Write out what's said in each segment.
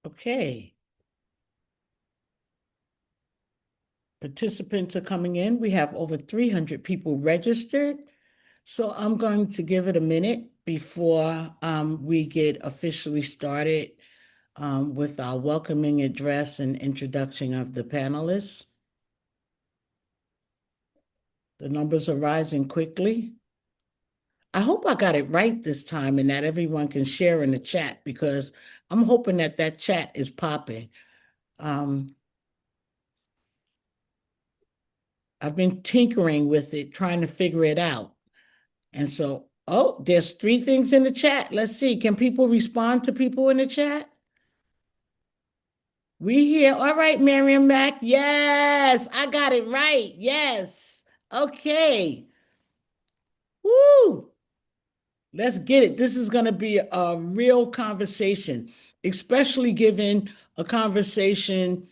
Okay. Participants are coming in. We have over 300 people registered. So I'm going to give it a minute before we get officially started with our welcoming address and introduction of the panelists. The numbers are rising quickly. I hope I got it right this time and that everyone can share in the chat because I'm hoping that that chat is popping. I've been tinkering with it, trying to figure it out. And so, oh, there's three things in the chat. Let's see. Can people respond to people in the chat? We here. All right, Miriam Mack. Yes, I got it right. Yes. Okay. Woo. Let's get it. This is going to be a real conversation, especially given a conversation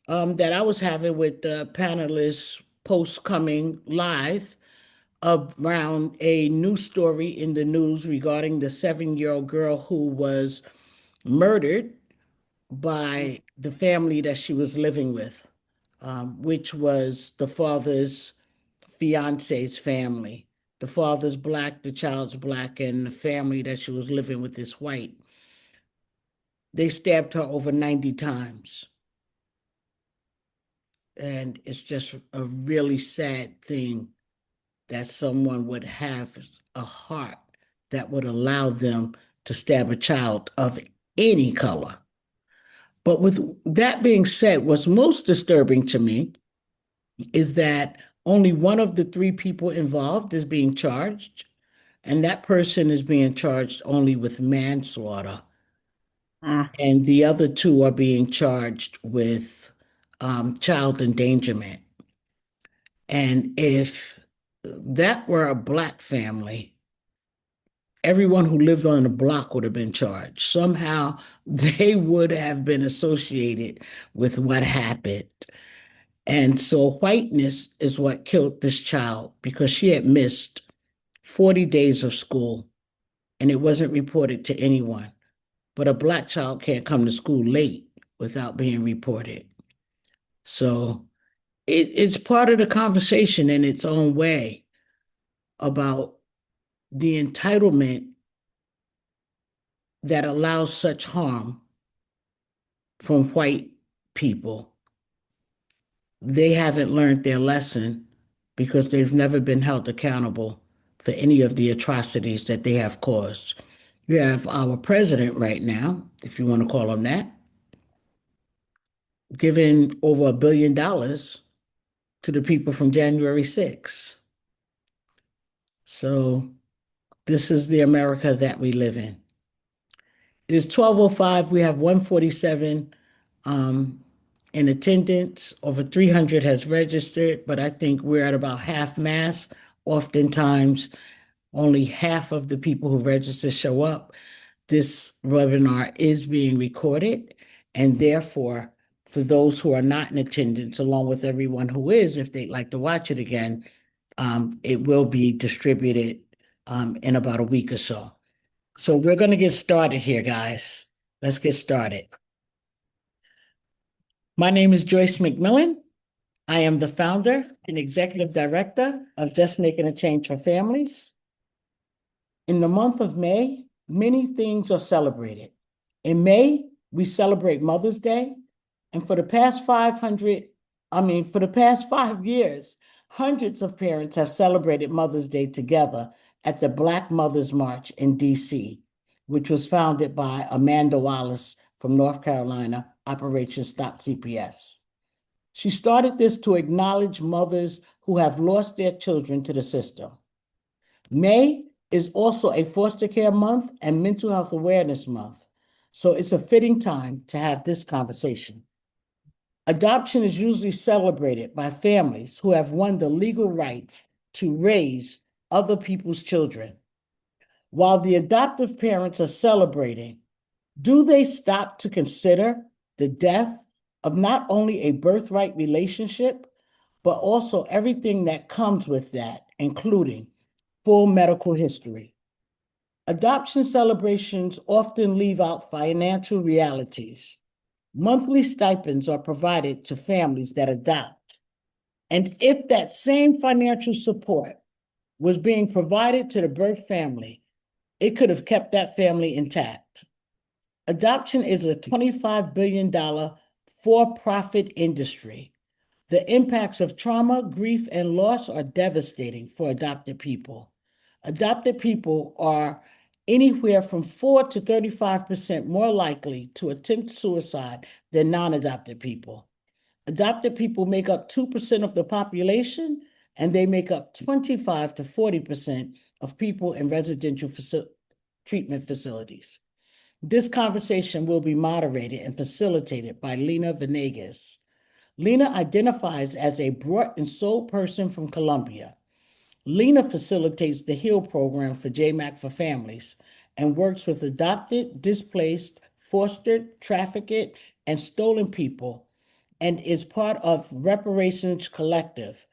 that I was having with the panelists post coming live around a news story in the news regarding the 7-year-old girl who was murdered by the family that she was living with, which was the father's fiance's family. The father's black, the child's black, and the family that she was living with is white. They stabbed her over 90 times. And it's just a really sad thing that someone would have a heart that would allow them to stab a child of any color. But with that being said, what's most disturbing to me is that only one of the three people involved is being charged, and that person is being charged only with manslaughter. And the other two are being charged with child endangerment. And if that were a black family, everyone who lived on the block would have been charged. Somehow they would have been associated with what happened. And so whiteness is what killed this child because she had missed 40 days of school and it wasn't reported to anyone. But a black child can't come to school late without being reported. So it's part of the conversation in its own way about the entitlement that allows such harm from white people. They haven't learned their lesson because they've never been held accountable for any of the atrocities that they have caused. You have our president right now, if you want to call him that, giving over $1 billion to the people from January 6th. So this is the America that we live in. It is 12:05. We have 147 in attendance. Over 300 has registered, but I think we're at about half mass. Oftentimes, only half of the people who register show up. This webinar is being recorded, and therefore, for those who are not in attendance, along with everyone who is, if they'd like to watch it again, it will be distributed in about a week or so. So we're going to get started here, guys. Let's get started. My name is Joyce McMillan. I am the founder and executive director of Just Making a Change for Families. In the month of May, many things are celebrated. In May, we celebrate Mother's Day, and for the past 5 years, hundreds of parents have celebrated Mother's Day together at the Black Mothers March in DC, which was founded by Amanda Wallace from North Carolina, Operation Stop CPS. She started this to acknowledge mothers who have lost their children to the system. May is also a foster care month and mental health awareness month, so it's a fitting time to have this conversation. Adoption is usually celebrated by families who have won the legal right to raise other people's children. While the adoptive parents are celebrating, do they stop to consider the death of not only a birthright relationship, but also everything that comes with that, including full medical history? Adoption celebrations often leave out financial realities. Monthly stipends are provided to families that adopt. And if that same financial support was being provided to the birth family, it could have kept that family intact. Adoption is a $25 billion for-profit industry. The impacts of trauma, grief, and loss are devastating for adopted people. Adopted people are anywhere from 4 to 35% more likely to attempt suicide than non-adopted people. Adopted people make up 2% of the population, and they make up 25 to 40% of people in residential treatment facilities. This conversation will be moderated and facilitated by Lena Venegas. Lena identifies as a brought and sold person from Colombia. Lena facilitates the HEAL program for JMAC for families and works with adopted, displaced, fostered, trafficked, and stolen people, and is part of Reparations Collective,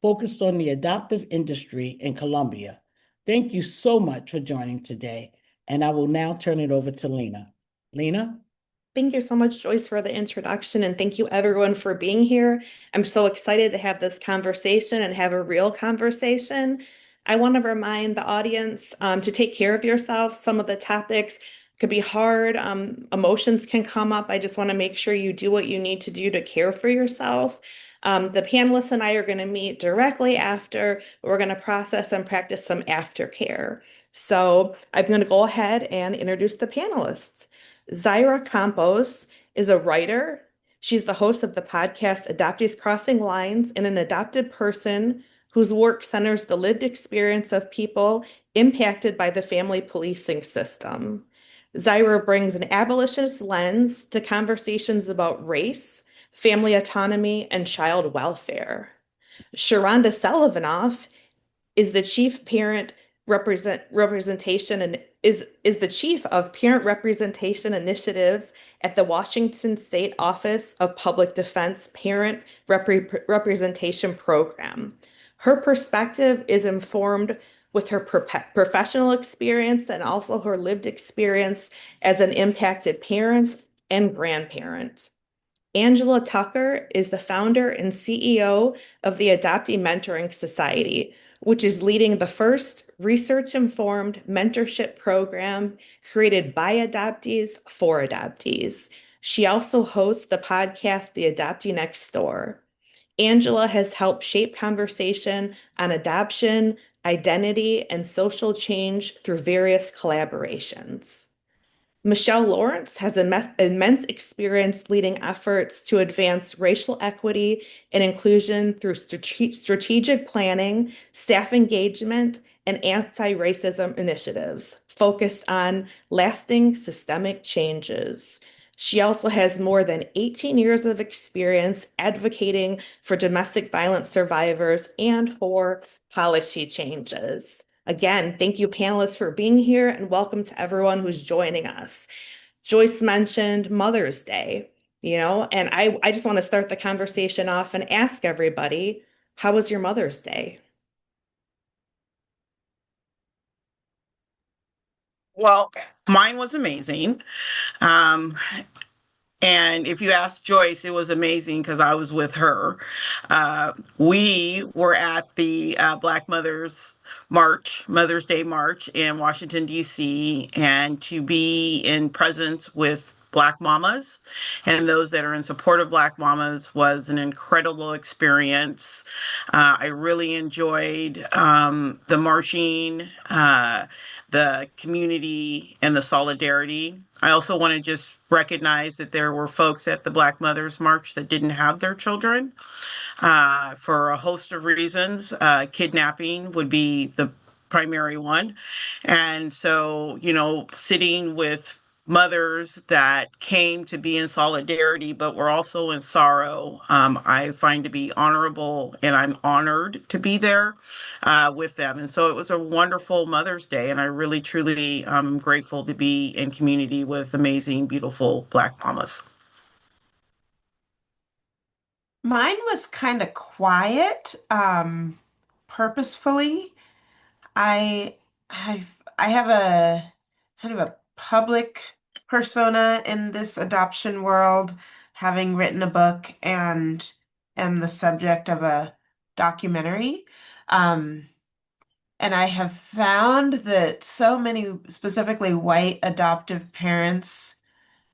focused on the adoptive industry in Colombia. Thank you so much for joining today, and I will now turn it over to Lena. Lena? Thank you so much, Joyce, for the introduction, and thank you everyone for being here. I'm so excited to have this conversation and have a real conversation. I want to remind the audience to take care of yourself. Some of the topics could be hard. Emotions can come up. I just want to make sure you do what you need to do to care for yourself. The panelists and I are going to meet directly after. We're going to process and practice some aftercare. So I'm going to go ahead and introduce the panelists. Zaira Campos is a writer. She's the host of the podcast Adoptees Crossing Lines and an adopted person whose work centers the lived experience of people impacted by the family policing system. Zaira brings an abolitionist lens to conversations about race, family autonomy, and child welfare. Sharonda Sullivanoff is the chief parent representation and is the chief of parent representation initiatives at the Washington State Office of Public Defense Parent Representation Program. Her perspective is informed with her professional experience and also her lived experience as an impacted parent and grandparent. Angela Tucker is the founder and CEO of the Adoptee Mentoring Society, which is leading the first research-informed mentorship program created by adoptees for adoptees. She also hosts the podcast, The Adoptee Next Door. Angela has helped shape conversation on adoption, identity, and social change through various collaborations. Michelle Lawrence has immense experience leading efforts to advance racial equity and inclusion through strategic planning, staff engagement, and anti-racism initiatives focused on lasting systemic changes. She also has more than 18 years of experience advocating for domestic violence survivors and for policy changes. Again, thank you, panelists, for being here, and welcome to everyone who's joining us. Joyce mentioned Mother's Day, and I just want to start the conversation off and ask everybody, how was your Mother's Day? Well, mine was amazing. Um, and if you ask Joyce, it was amazing because I was with her. We were at the Black Mothers March, Mother's Day March in Washington, D.C., and to be in presence with Black mamas and those that are in support of Black mamas was an incredible experience. I really enjoyed the marching. The community and the solidarity. I also want to just recognize that there were folks at the Black Mothers March that didn't have their children for a host of reasons. Kidnapping would be the primary one. And so, sitting with mothers that came to be in solidarity, but were also in sorrow, I find to be honorable, and I'm honored to be there with them. And so it was a wonderful Mother's Day, and I really, truly am grateful to be in community with amazing, beautiful Black mamas. Mine was kind of quiet, purposefully. I I have a kind of a public persona in this adoption world, having written a book and am the subject of a documentary. Um, and I have found that so many, specifically white adoptive parents,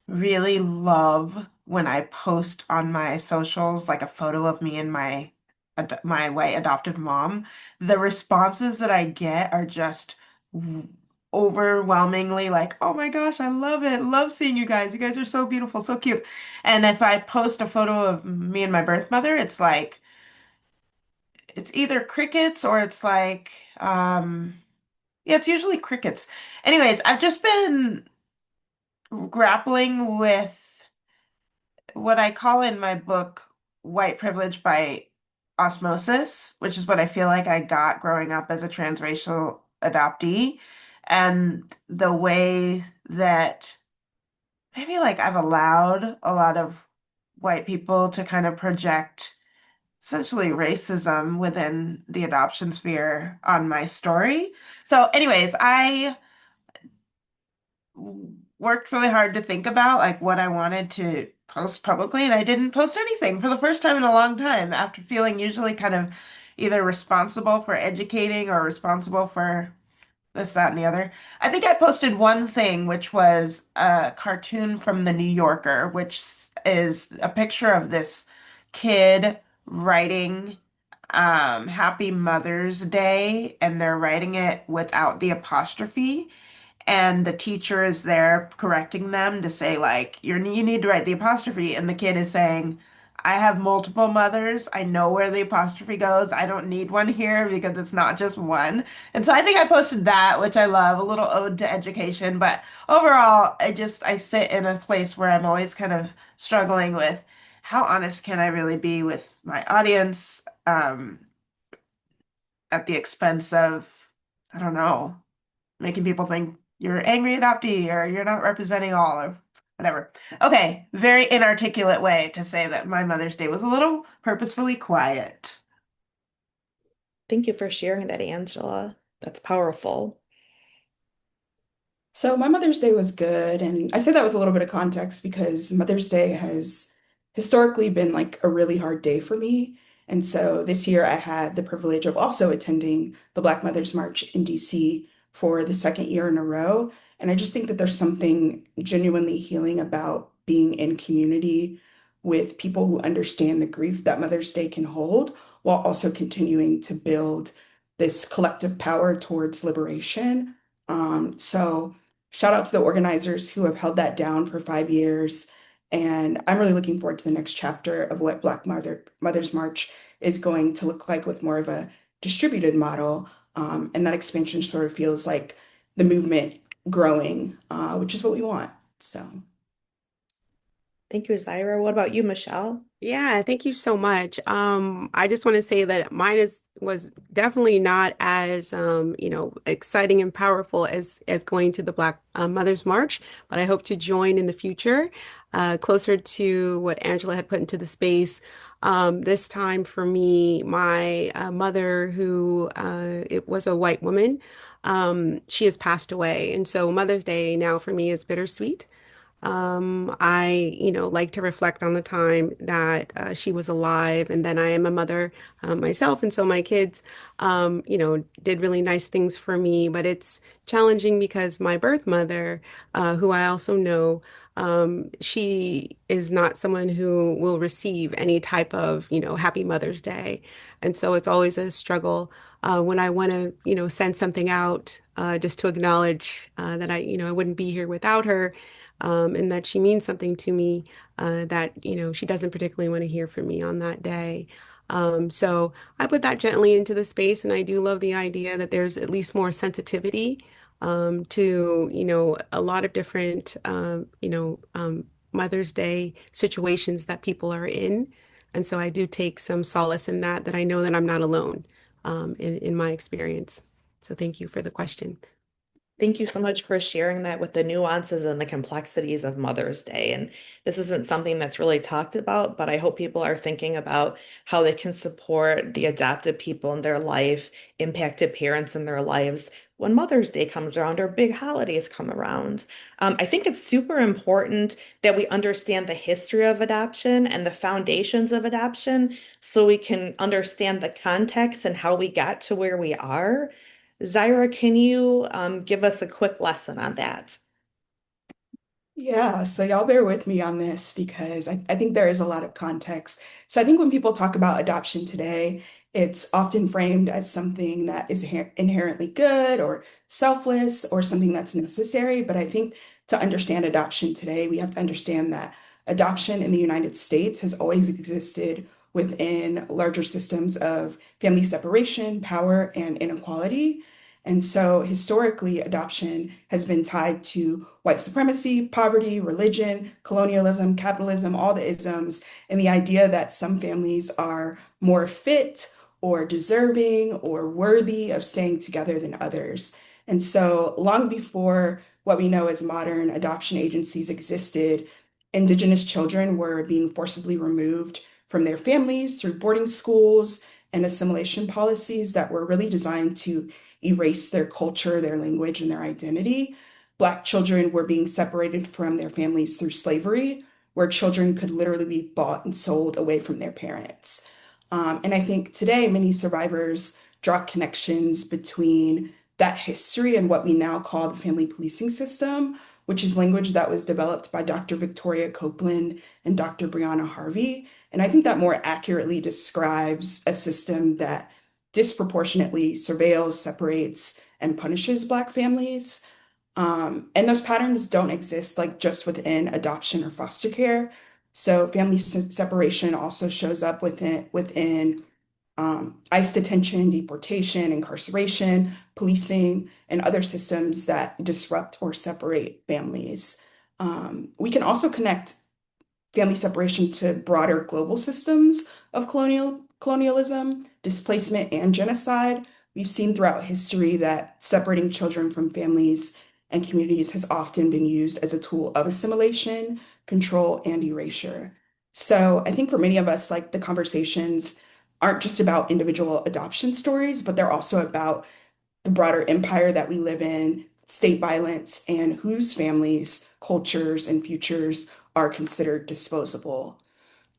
really love when I post on my socials like a photo of me and my white adoptive mom. The responses that I get are just w- overwhelmingly like, "Oh my gosh, I love it. Love seeing you guys. You guys are so beautiful, so cute." And if I post a photo of me and my birth mother, it's like it's either crickets or it's like yeah, it's usually crickets. Anyways, I've just been grappling with what I call in my book white privilege by osmosis, which is what I feel like I got growing up as a transracial adoptee, and the way that maybe like I've allowed a lot of white people to kind of project essentially racism within the adoption sphere on my story. So, anyways, I worked really hard to think about like what I wanted to post publicly, and I didn't post anything for the first time in a long time after feeling usually kind of either responsible for educating or responsible for this, that, and the other. I think I posted one thing, which was a cartoon from the New Yorker, which is a picture of this kid writing Happy Mother's Day, and they're writing it without the apostrophe, and the teacher is there correcting them to say like you need to write the apostrophe, and the kid is saying, I have multiple mothers, I know where the apostrophe goes, I don't need one here because it's not just one. And so I think I posted that, which I love, a little ode to education. But overall, I sit in a place where I'm always kind of struggling with how honest can I really be with my audience, at the expense of, I don't know, making people think you're angry adoptee or you're not representing all or whatever. Okay, very inarticulate way to say that my Mother's Day was a little purposefully quiet. Thank you for sharing that, Angela. That's powerful. So my Mother's Day was good, and I say that with a little bit of context because Mother's Day has historically been like a really hard day for me. And so this year I had the privilege of also attending the Black Mothers March in DC for the second year in a row. And I just think that there's something genuinely healing about being in community with people who understand the grief that Mother's Day can hold, while also continuing to build this collective power towards liberation. So shout out to the organizers who have held that down for 5 years. And I'm really looking forward to the next chapter of what Mothers March is going to look like with more of a distributed model. And that expansion sort of feels like the movement growing, which is what we want. So. Thank you, Zyra. What about you, Michelle? Yeah, thank you so much. I just want to say that mine is was definitely not as exciting and powerful as going to the Black Mothers March, but I hope to join in the future, closer to what Angela had put into the space. This time for me, my mother, who it was a white woman, she has passed away, and so Mother's Day now for me is bittersweet. I like to reflect on the time that she was alive, and then I am a mother myself, and so my kids, did really nice things for me. But it's challenging because my birth mother, who I also know, she is not someone who will receive any type of, Happy Mother's Day, and so it's always a struggle when I want to, send something out just to acknowledge that I wouldn't be here without her, and that she means something to me, that, she doesn't particularly want to hear from me on that day. So I put that gently into the space, and I do love the idea that there's at least more sensitivity to, a lot of different, Mother's Day situations that people are in. And so I do take some solace in that I know that I'm not alone, in my experience. So thank you for the question. Thank you so much for sharing that with the nuances and the complexities of Mother's Day. And this isn't something that's really talked about, but I hope people are thinking about how they can support the adopted people in their life, impacted parents in their lives, when Mother's Day comes around or big holidays come around. I think it's super important that we understand the history of adoption and the foundations of adoption so we can understand the context and how we got to where we are. Zaira, can you give us a quick lesson on that? Yeah, so y'all bear with me on this because I think there is a lot of context. So I think when people talk about adoption today, it's often framed as something that is inherently good or selfless or something that's necessary. But I think to understand adoption today, we have to understand that adoption in the United States has always existed within larger systems of family separation, power, and inequality. And so historically, adoption has been tied to white supremacy, poverty, religion, colonialism, capitalism, all the isms, and the idea that some families are more fit or deserving or worthy of staying together than others. And so, long before what we know as modern adoption agencies existed, Indigenous children were being forcibly removed from their families through boarding schools and assimilation policies that were really designed to erase their culture, their language, and their identity. Black children were being separated from their families through slavery, where children could literally be bought and sold away from their parents. And I think today many survivors draw connections between that history and what we now call the family policing system, which is language that was developed by Dr. Victoria Copeland and Dr. Brianna Harvey. And I think that more accurately describes a system that disproportionately surveils, separates, and punishes Black families. And those patterns don't exist like just within adoption or foster care. So family separation also shows up within ICE detention, deportation, incarceration, policing, and other systems that disrupt or separate families. We can also connect family separation to broader global systems of colonialism, displacement, and genocide. We've seen throughout history that separating children from families and communities has often been used as a tool of assimilation, control, and erasure. So I think for many of us, like the conversations aren't just about individual adoption stories, but they're also about the broader empire that we live in, state violence, and whose families, cultures, and futures are considered disposable.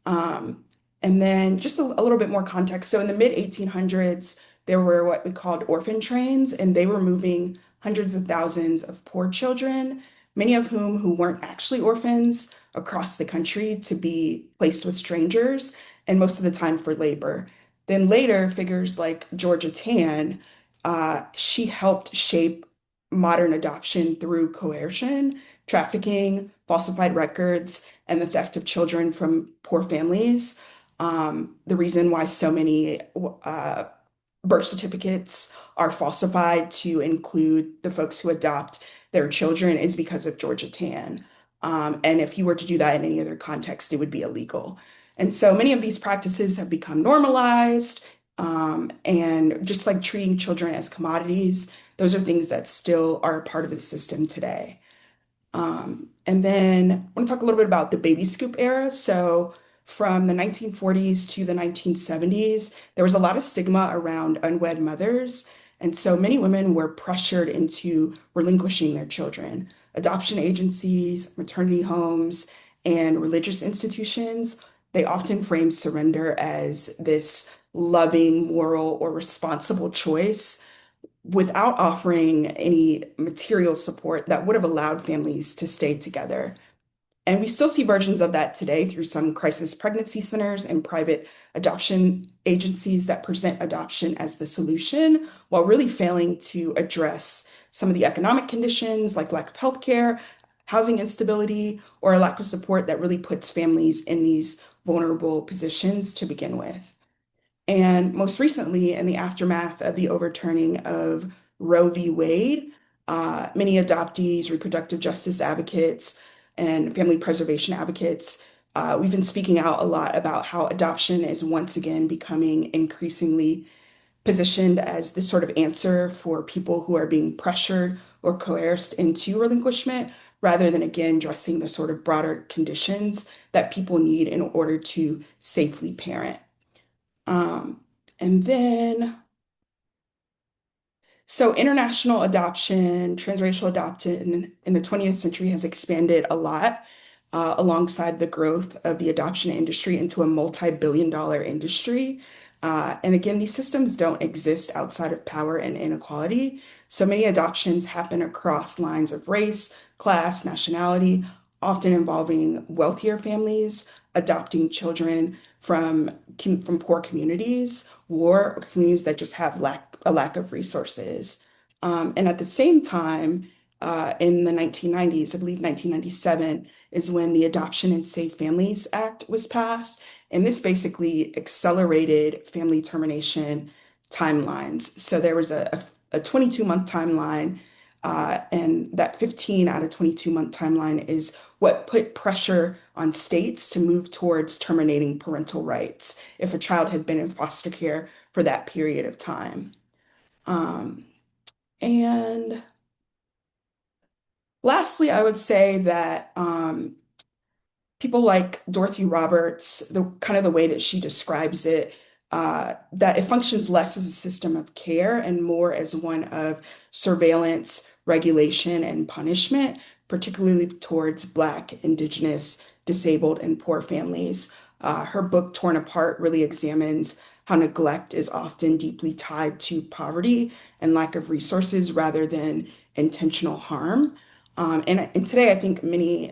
Um, and then just a little bit more context. So in the mid 1800s, there were what we called orphan trains, and they were moving hundreds of thousands of poor children, many of whom who weren't actually orphans, across the country to be placed with strangers, and most of the time for labor. Then later, figures like Georgia Tann, she helped shape modern adoption through coercion, trafficking, falsified records, and the theft of children from poor families. The reason why so many birth certificates are falsified to include the folks who adopt their children is because of Georgia Tann. And if you were to do that in any other context, it would be illegal. And so many of these practices have become normalized. And just like treating children as commodities, those are things that still are a part of the system today. And then I want to talk a little bit about the baby scoop era. So from the 1940s to the 1970s, there was a lot of stigma around unwed mothers. And so many women were pressured into relinquishing their children. Adoption agencies, maternity homes, and religious institutions, they often framed surrender as this loving, moral, or responsible choice without offering any material support that would have allowed families to stay together. And we still see versions of that today through some crisis pregnancy centers and private adoption agencies that present adoption as the solution while really failing to address some of the economic conditions like lack of healthcare, housing instability, or a lack of support that really puts families in these vulnerable positions to begin with. And most recently, in the aftermath of the overturning of Roe v. Wade, many adoptees, reproductive justice advocates, and family preservation advocates, we've been speaking out a lot about how adoption is once again becoming increasingly positioned as this sort of answer for people who are being pressured or coerced into relinquishment, rather than again addressing the sort of broader conditions that people need in order to safely parent. Um, and then So international adoption, transracial adoption in the 20th century has expanded a lot, alongside the growth of the adoption industry into a multi-billion-dollar industry. And again, these systems don't exist outside of power and inequality. So many adoptions happen across lines of race, class, nationality, often involving wealthier families adopting children from poor communities or communities that just have a lack of resources. And at the same time, in the 1990s, I believe 1997 is when the Adoption and Safe Families Act was passed. And this basically accelerated family termination timelines. So there was a 22-month timeline, and that 15 out of 22-month timeline is what put pressure on states to move towards terminating parental rights if a child had been in foster care for that period of time. Um, and lastly, I would say that people like Dorothy Roberts, the kind of the way that she describes it, that it functions less as a system of care and more as one of surveillance, regulation, and punishment, particularly towards Black, Indigenous, disabled, and poor families. Her book, Torn Apart, really examines how neglect is often deeply tied to poverty and lack of resources rather than intentional harm. And today, I think many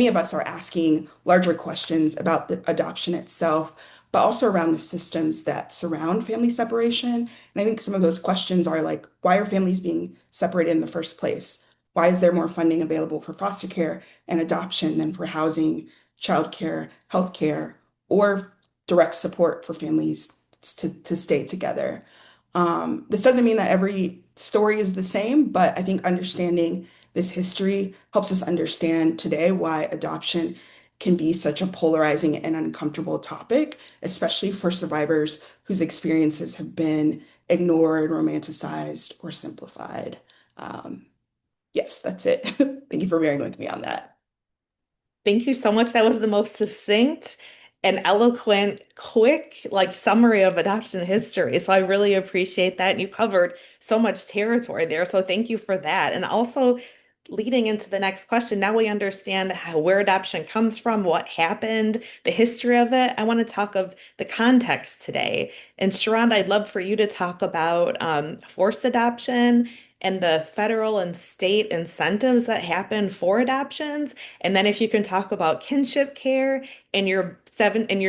of us are asking larger questions about the adoption itself, but also around the systems that surround family separation. And I think some of those questions are like, why are families being separated in the first place? Why is there more funding available for foster care and adoption than for housing, childcare, healthcare, or direct support for families to stay together? This doesn't mean that every story is the same, but I think understanding this history helps us understand today why adoption can be such a polarizing and uncomfortable topic, especially for survivors whose experiences have been ignored, romanticized, or simplified. Um, yes, that's it. Thank you for bearing with me on that. Thank you so much. That was the most succinct and eloquent, quick, like summary of adoption history. So I really appreciate that. And you covered so much territory there. So thank you for that. And also leading into the next question, now we understand where adoption comes from, what happened, the history of it. I want to talk of the context today. And Sharonda, I'd love for you to talk about forced adoption and the federal and state incentives that happen for adoptions. And then if you can talk about kinship care and your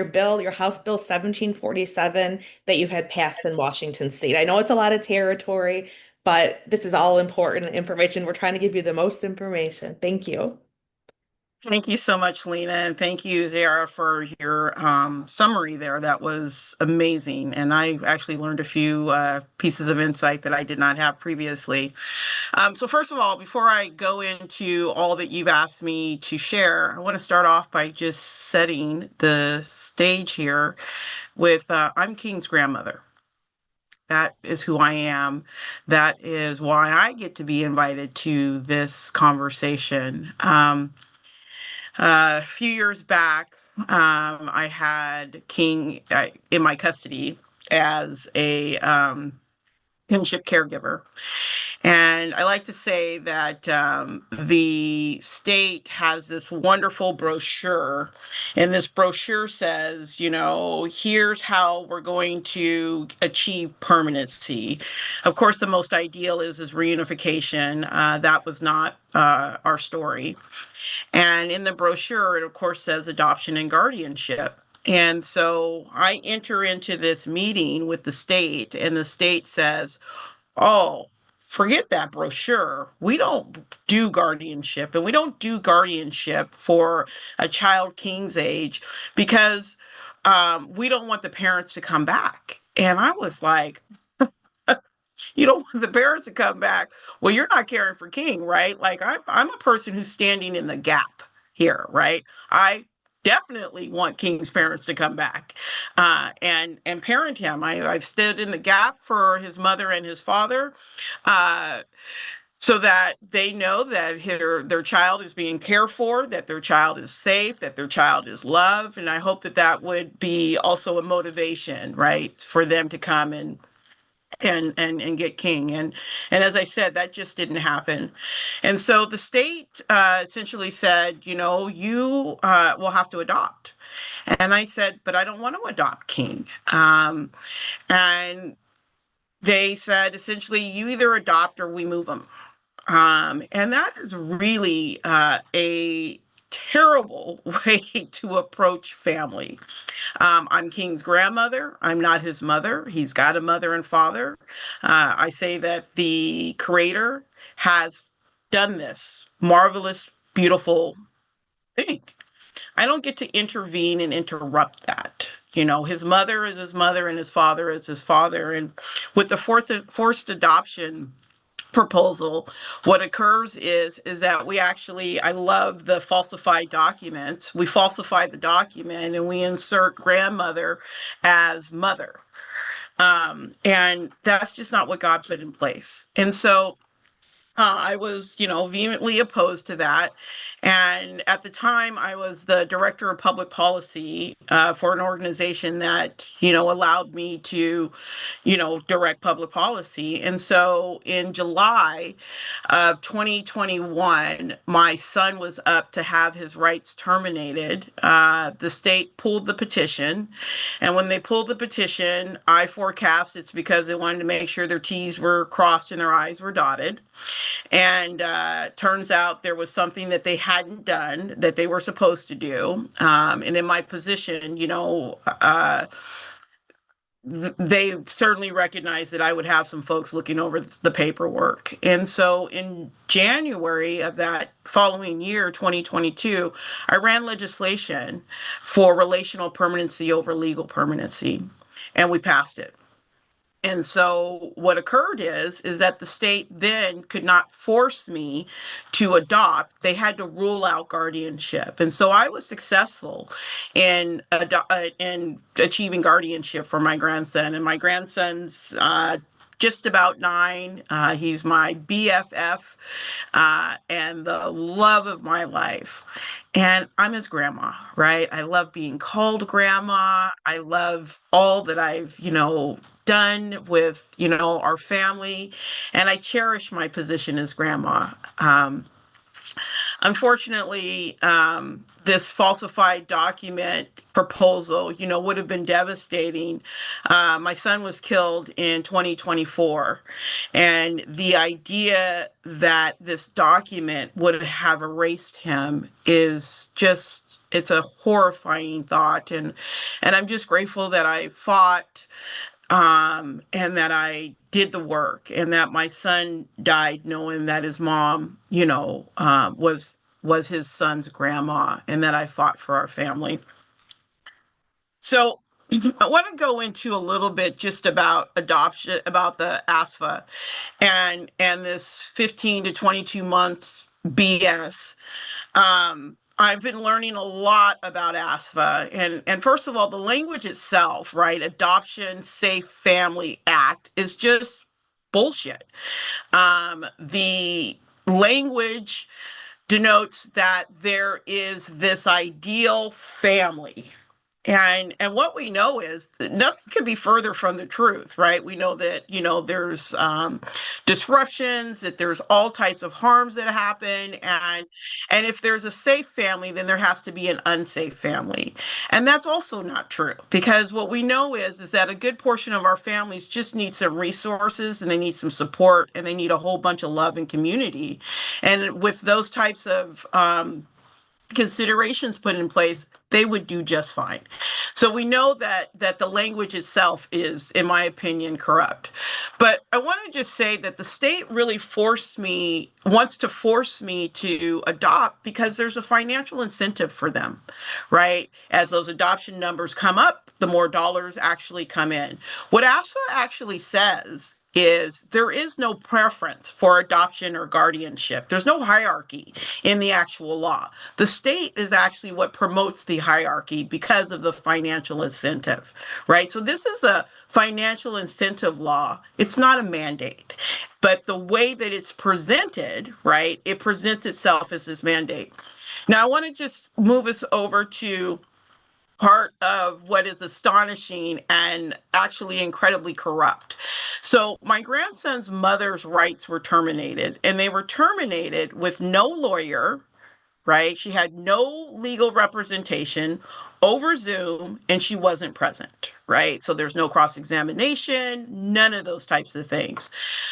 bill, your House Bill 1747 that you had passed in Washington State. I know it's a lot of territory, but this is all important information. We're trying to give you the most information. Thank you. Thank you so much, Lena, and thank you, Zara, for your summary there. That was amazing, and I actually learned a few pieces of insight that I did not have previously. So first of all, before I go into all that you've asked me to share, I want to start off by just setting the stage here with I'm King's grandmother. That is who I am. That is why I get to be invited to this conversation. A few years back, I had King in my custody as a kinship caregiver. And I like to say that the state has this wonderful brochure, and this brochure says, here's how we're going to achieve permanency. Of course, the most ideal is reunification. That was not our story. And in the brochure, it of course says adoption and guardianship. And so I enter into this meeting with the state, and the state says, oh, forget that brochure. We don't do guardianship, and we don't do guardianship for a child king's age because we don't want the parents to come back. And I was like, you don't want the parents to come back. Well, you're not caring for King, right? Like I'm a person who's standing in the gap here, right? I definitely want King's parents to come back and parent him. I've stood in the gap for his mother and his father. Uh, so that they know that their child is being cared for, that their child is safe, that their child is loved. And I hope that that would be also a motivation, right, for them to come and get king. And as I said, that just didn't happen. And so the state essentially said, you will have to adopt. And I said, but I don't want to adopt king. And they said essentially, you either adopt or we move them. And that is really a terrible way to approach family. I'm King's grandmother. I'm not his mother. He's got a mother and father. I say that the creator has done this marvelous, beautiful thing. I don't get to intervene and interrupt that. His mother is his mother and his father is his father. And with the forced adoption proposal, what occurs is that I love the falsified documents. We falsify the document and we insert grandmother as mother. And that's just not what God put in place. And so I was, vehemently opposed to that. And at the time, I was the director of public policy for an organization that, allowed me to, direct public policy. And so in July of 2021, my son was up to have his rights terminated. The state pulled the petition. And when they pulled the petition, I forecast it's because they wanted to make sure their T's were crossed and their I's were dotted. And turns out there was something that they hadn't done that they were supposed to do. And in my position, they certainly recognized that I would have some folks looking over the paperwork. And so in January of that following year, 2022, I ran legislation for relational permanency over legal permanency, and we passed it. And so what occurred is that the state then could not force me to adopt. They had to rule out guardianship. And so I was successful in achieving guardianship for my grandson. And my grandson's just about 9. He's my BFF and the love of my life. And I'm his grandma, right? I love being called grandma. I love all that I've, done with, our family. And I cherish my position as grandma. Unfortunately, this falsified document proposal, would have been devastating. My son was killed in 2024, and the idea that this document would have erased him is just, it's a horrifying thought. And I'm just grateful that I fought and that I did the work, and that my son died knowing that his mom, was his son's grandma, and that I fought for our family. So I want to go into a little bit just about adoption, about the ASFA, and this 15 to 22 months BS. I've been learning a lot about ASFA, and first of all, the language itself, right? Adoption Safe Family Act is just bullshit. The language denotes that there is this ideal family. And what we know is that nothing could be further from the truth, right? We know that, there's disruptions, that there's all types of harms that happen. And if there's a safe family, then there has to be an unsafe family. And that's also not true, because what we know is that a good portion of our families just need some resources, and they need some support, and they need a whole bunch of love and community. And with those types of considerations put in place, they would do just fine. So we know that the language itself is, in my opinion, corrupt. But I want to just say that the state really wants to force me to adopt because there's a financial incentive for them, right? As those adoption numbers come up, the more dollars actually come in. What ASFA actually says is there is no preference for adoption or guardianship. There's no hierarchy in the actual law. The state is actually what promotes the hierarchy because of the financial incentive, right? So this is a financial incentive law. It's not a mandate. But the way that it's presented, right, it presents itself as this mandate. Now, I want to just move us over to part of what is astonishing and actually incredibly corrupt. So my grandson's mother's rights were terminated, and they were terminated with no lawyer, right? She had no legal representation over Zoom, and she wasn't present, right? So there's no cross-examination, none of those types of things.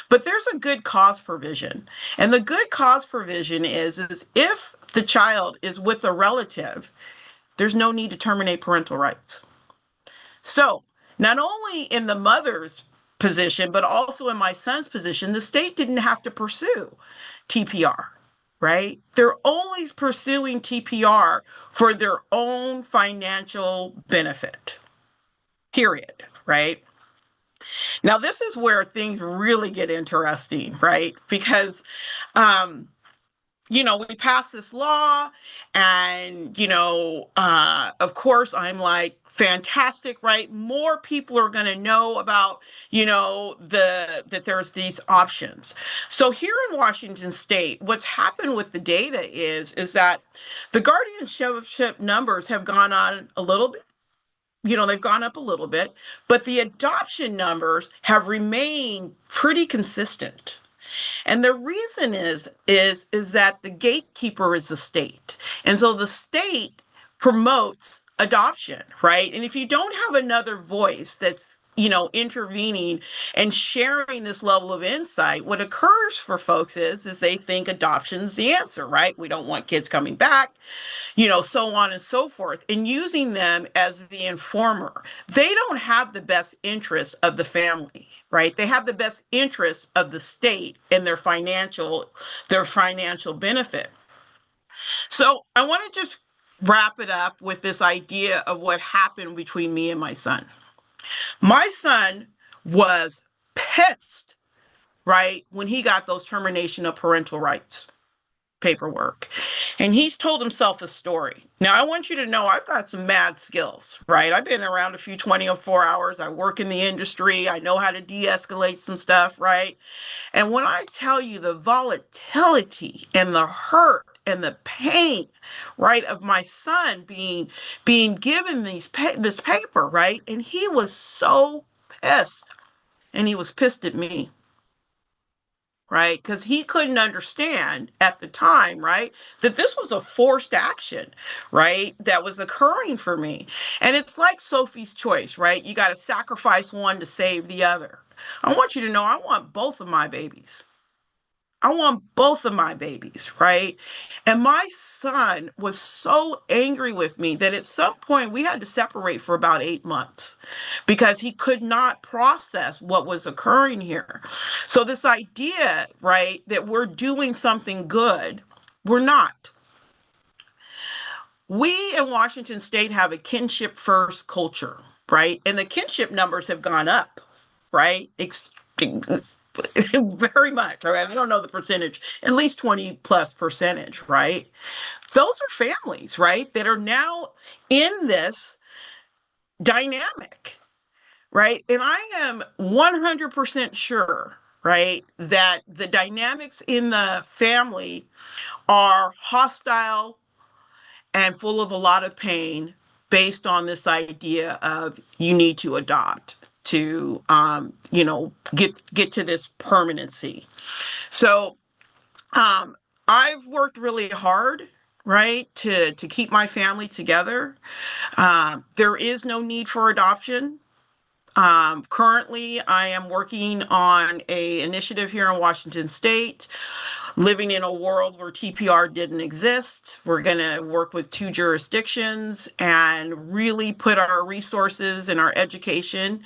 But there's a good cause provision. And the good cause provision is if the child is with a relative, there's no need to terminate parental rights. So not only in the mother's position, but also in my son's position, the state didn't have to pursue TPR, right? They're always pursuing TPR for their own financial benefit, period, right? Now, this is where things really get interesting, right? Because we passed this law, and of course I'm like, fantastic, right? More people are going to know about that there's these options. So here in Washington State, what's happened with the data is that the guardianship numbers have gone on a little bit. They've gone up a little bit, but the adoption numbers have remained pretty consistent. And the reason is that the gatekeeper is the state. And so the state promotes adoption, right? And if you don't have another voice that's intervening and sharing this level of insight, what occurs for folks is they think adoption's the answer, right? We don't want kids coming back, so on and so forth, and using them as the informer. They don't have the best interest of the family, right? They have the best interest of the state and their financial benefit. So I want to just wrap it up with this idea of what happened between me and my son. My son was pissed, right, when he got those termination of parental rights paperwork. And he's told himself a story. Now, I want you to know I've got some mad skills, right? I've been around a few 24 hours. I work in the industry. I know how to de-escalate some stuff, right? And when I tell you the volatility and the hurt and the pain, right, of my son being given this paper, right? And he was so pissed. And he was pissed at me, right? Because he couldn't understand at the time, right, that this was a forced action, right, that was occurring for me. And it's like Sophie's Choice, right? You got to sacrifice one to save the other. I want you to know I want both of my babies. I want both of my babies, right? And my son was so angry with me that at some point we had to separate for about 8 months because he could not process what was occurring here. So this idea, right, that we're doing something good, we're not. We in Washington State have a kinship first culture, right? And the kinship numbers have gone up, right? Very much. Right? I don't know the percentage, at least 20+%, right? Those are families, right, that are now in this dynamic, right? And I am 100% sure, right, that the dynamics in the family are hostile and full of a lot of pain based on this idea of you need to adopt to get to this permanency. So I've worked really hard, right, to keep my family together. There is no need for adoption. Currently, I am working on an initiative here in Washington State, living in a world where TPR didn't exist. We're going to work with 2 jurisdictions and really put our resources and our education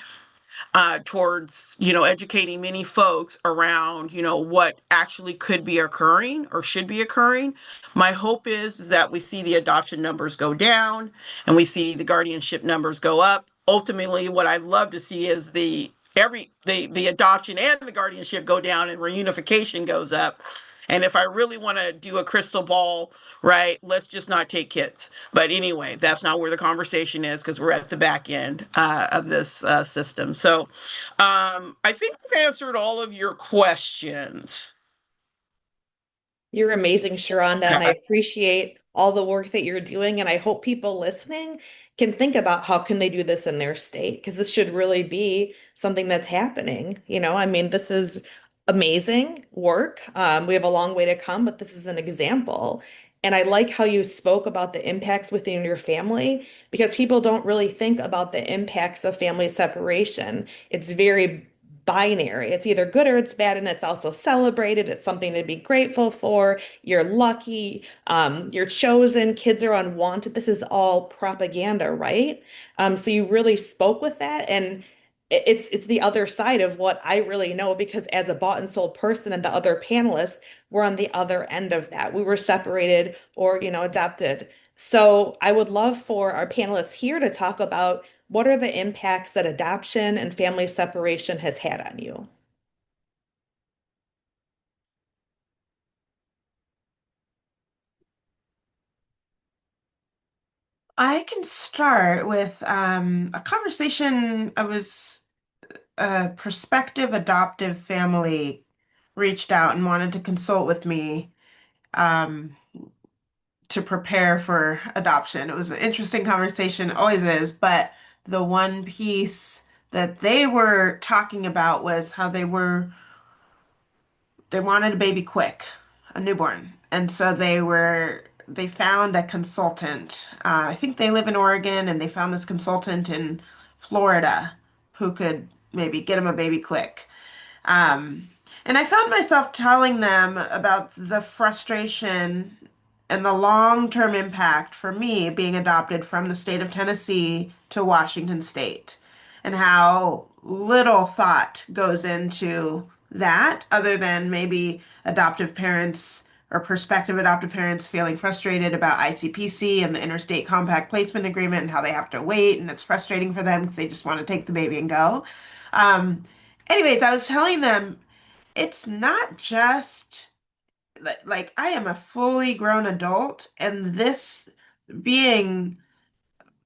towards, educating many folks around, what actually could be occurring or should be occurring. My hope is that we see the adoption numbers go down and we see the guardianship numbers go up. Ultimately, what I'd love to see is the adoption and the guardianship go down and reunification goes up. And if I really want to do a crystal ball, right, let's just not take kids. But anyway, that's not where the conversation is because we're at the back end of this system. So I think we've answered all of your questions. You're amazing, Sharonda, and I Okay. appreciate all the work that you're doing. And I hope people listening can think about how can they do this in their state, because this should really be something that's happening. I mean, this is amazing work. We have a long way to come, but this is an example. And I like how you spoke about the impacts within your family, because people don't really think about the impacts of family separation. It's very binary. It's either good or it's bad, and it's also celebrated. It's something to be grateful for. You're lucky. You're chosen. Kids are unwanted. This is all propaganda, right? So you really spoke with that, and it's the other side of what I really know, because as a bought and sold person and the other panelists were on the other end of that. We were separated or, adopted. So I would love for our panelists here to talk about what are the impacts that adoption and family separation has had on you? I can start with a conversation. A prospective adoptive family reached out and wanted to consult with me um, to prepare for adoption. It was an interesting conversation, always is, but the one piece that they were talking about was how they wanted a baby quick, a newborn. And so they found a consultant. I think they live in Oregon, and they found this consultant in Florida who could maybe get them a baby quick. Um, and I found myself telling them about the frustration and the long-term impact for me being adopted from the state of Tennessee to Washington State, and how little thought goes into that other than maybe adoptive parents or prospective adoptive parents feeling frustrated about ICPC and the Interstate Compact Placement Agreement and how they have to wait, and it's frustrating for them because they just want to take the baby and go. Um, Anyways, I was telling them it's not just like I am a fully grown adult, and this being,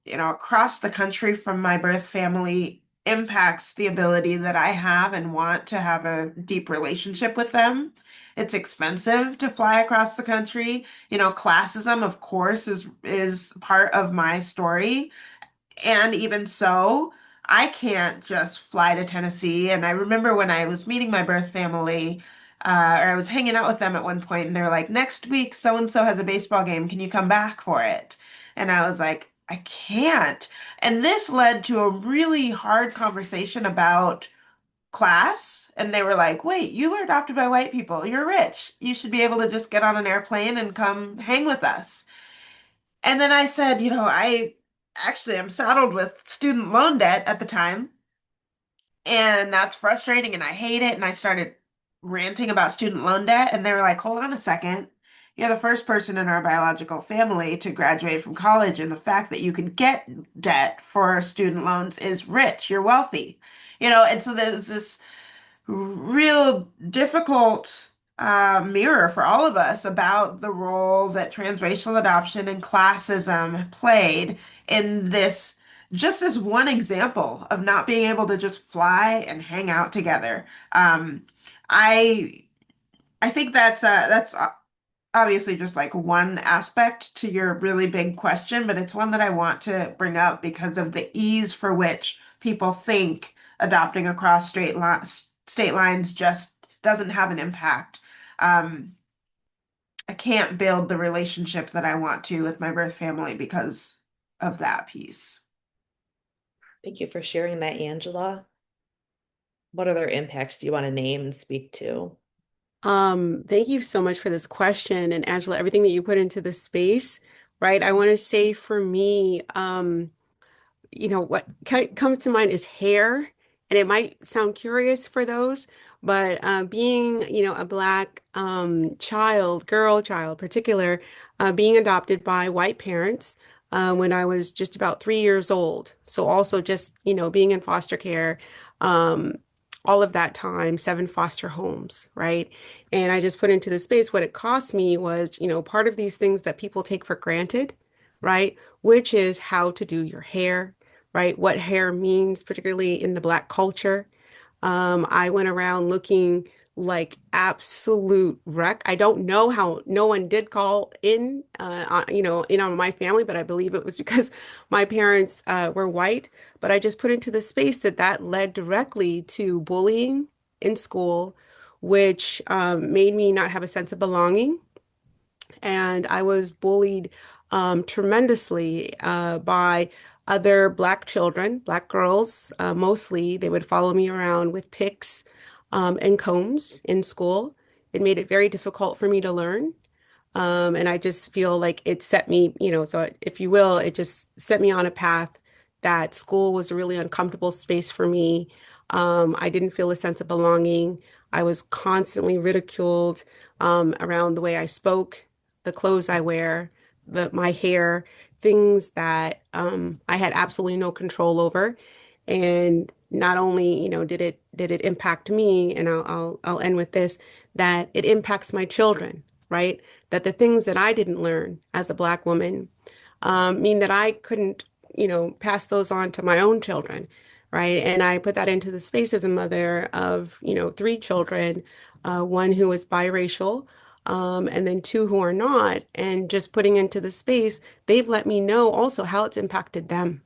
across the country from my birth family impacts the ability that I have and want to have a deep relationship with them. It's expensive to fly across the country. Classism, of course, is part of my story. And even so, I can't just fly to Tennessee. And I remember when I was meeting my birth family, or I was hanging out with them at one point, and they're like, next week, so and so has a baseball game. Can you come back for it? And I was like, I can't. And this led to a really hard conversation about class. And they were like, wait, you were adopted by white people. You're rich. You should be able to just get on an airplane and come hang with us. And then I said, I actually am saddled with student loan debt at the time, and that's frustrating and I hate it. And I started ranting about student loan debt, and they were like, hold on a second. You're the first person in our biological family to graduate from college, and the fact that you can get debt for student loans is rich. You're wealthy. And so there's this real difficult mirror for all of us about the role that transracial adoption and classism played in this, just as one example of not being able to just fly and hang out together. I I think that's obviously just like one aspect to your really big question, but it's one that I want to bring up because of the ease for which people think adopting across state lines just doesn't have an impact. Um, I can't build the relationship that I want to with my birth family because of that piece. Thank you for sharing that, Angela. What other impacts do you want to name and speak to? Thank you so much for this question. And Angela, everything that you put into the space, right? I want to say for me, what comes to mind is hair. And it might sound curious for those, but being, a Black girl child, particular, being adopted by white parents when I was just about 3 years old. So also just, being in foster care, um, all of that time, 7 foster homes, right? And I just put into the space what it cost me was, part of these things that people take for granted, right? Which is how to do your hair, right? What hair means, particularly in the Black culture. I went around looking like absolute wreck. I don't know how no one did call in, in on my family, but I believe it was because my parents were white. But I just put into the space that that led directly to bullying in school, which made me not have a sense of belonging. And I was bullied tremendously by other Black children, Black girls, mostly. They would follow me around with picks and combs in school. It made it very difficult for me to learn. And I just feel like it set me, so if you will, it just set me on a path that school was a really uncomfortable space for me. I didn't feel a sense of belonging. I was constantly ridiculed around the way I spoke, the clothes I wear, my hair, things that I had absolutely no control over. And not only, did it impact me, and I'll end with this, that it impacts my children, right? That the things that I didn't learn as a Black woman mean that I couldn't, pass those on to my own children, right? And I put that into the space as a mother of, three children, one who is biracial, and then two who are not, and just putting into the space, they've let me know also how it's impacted them.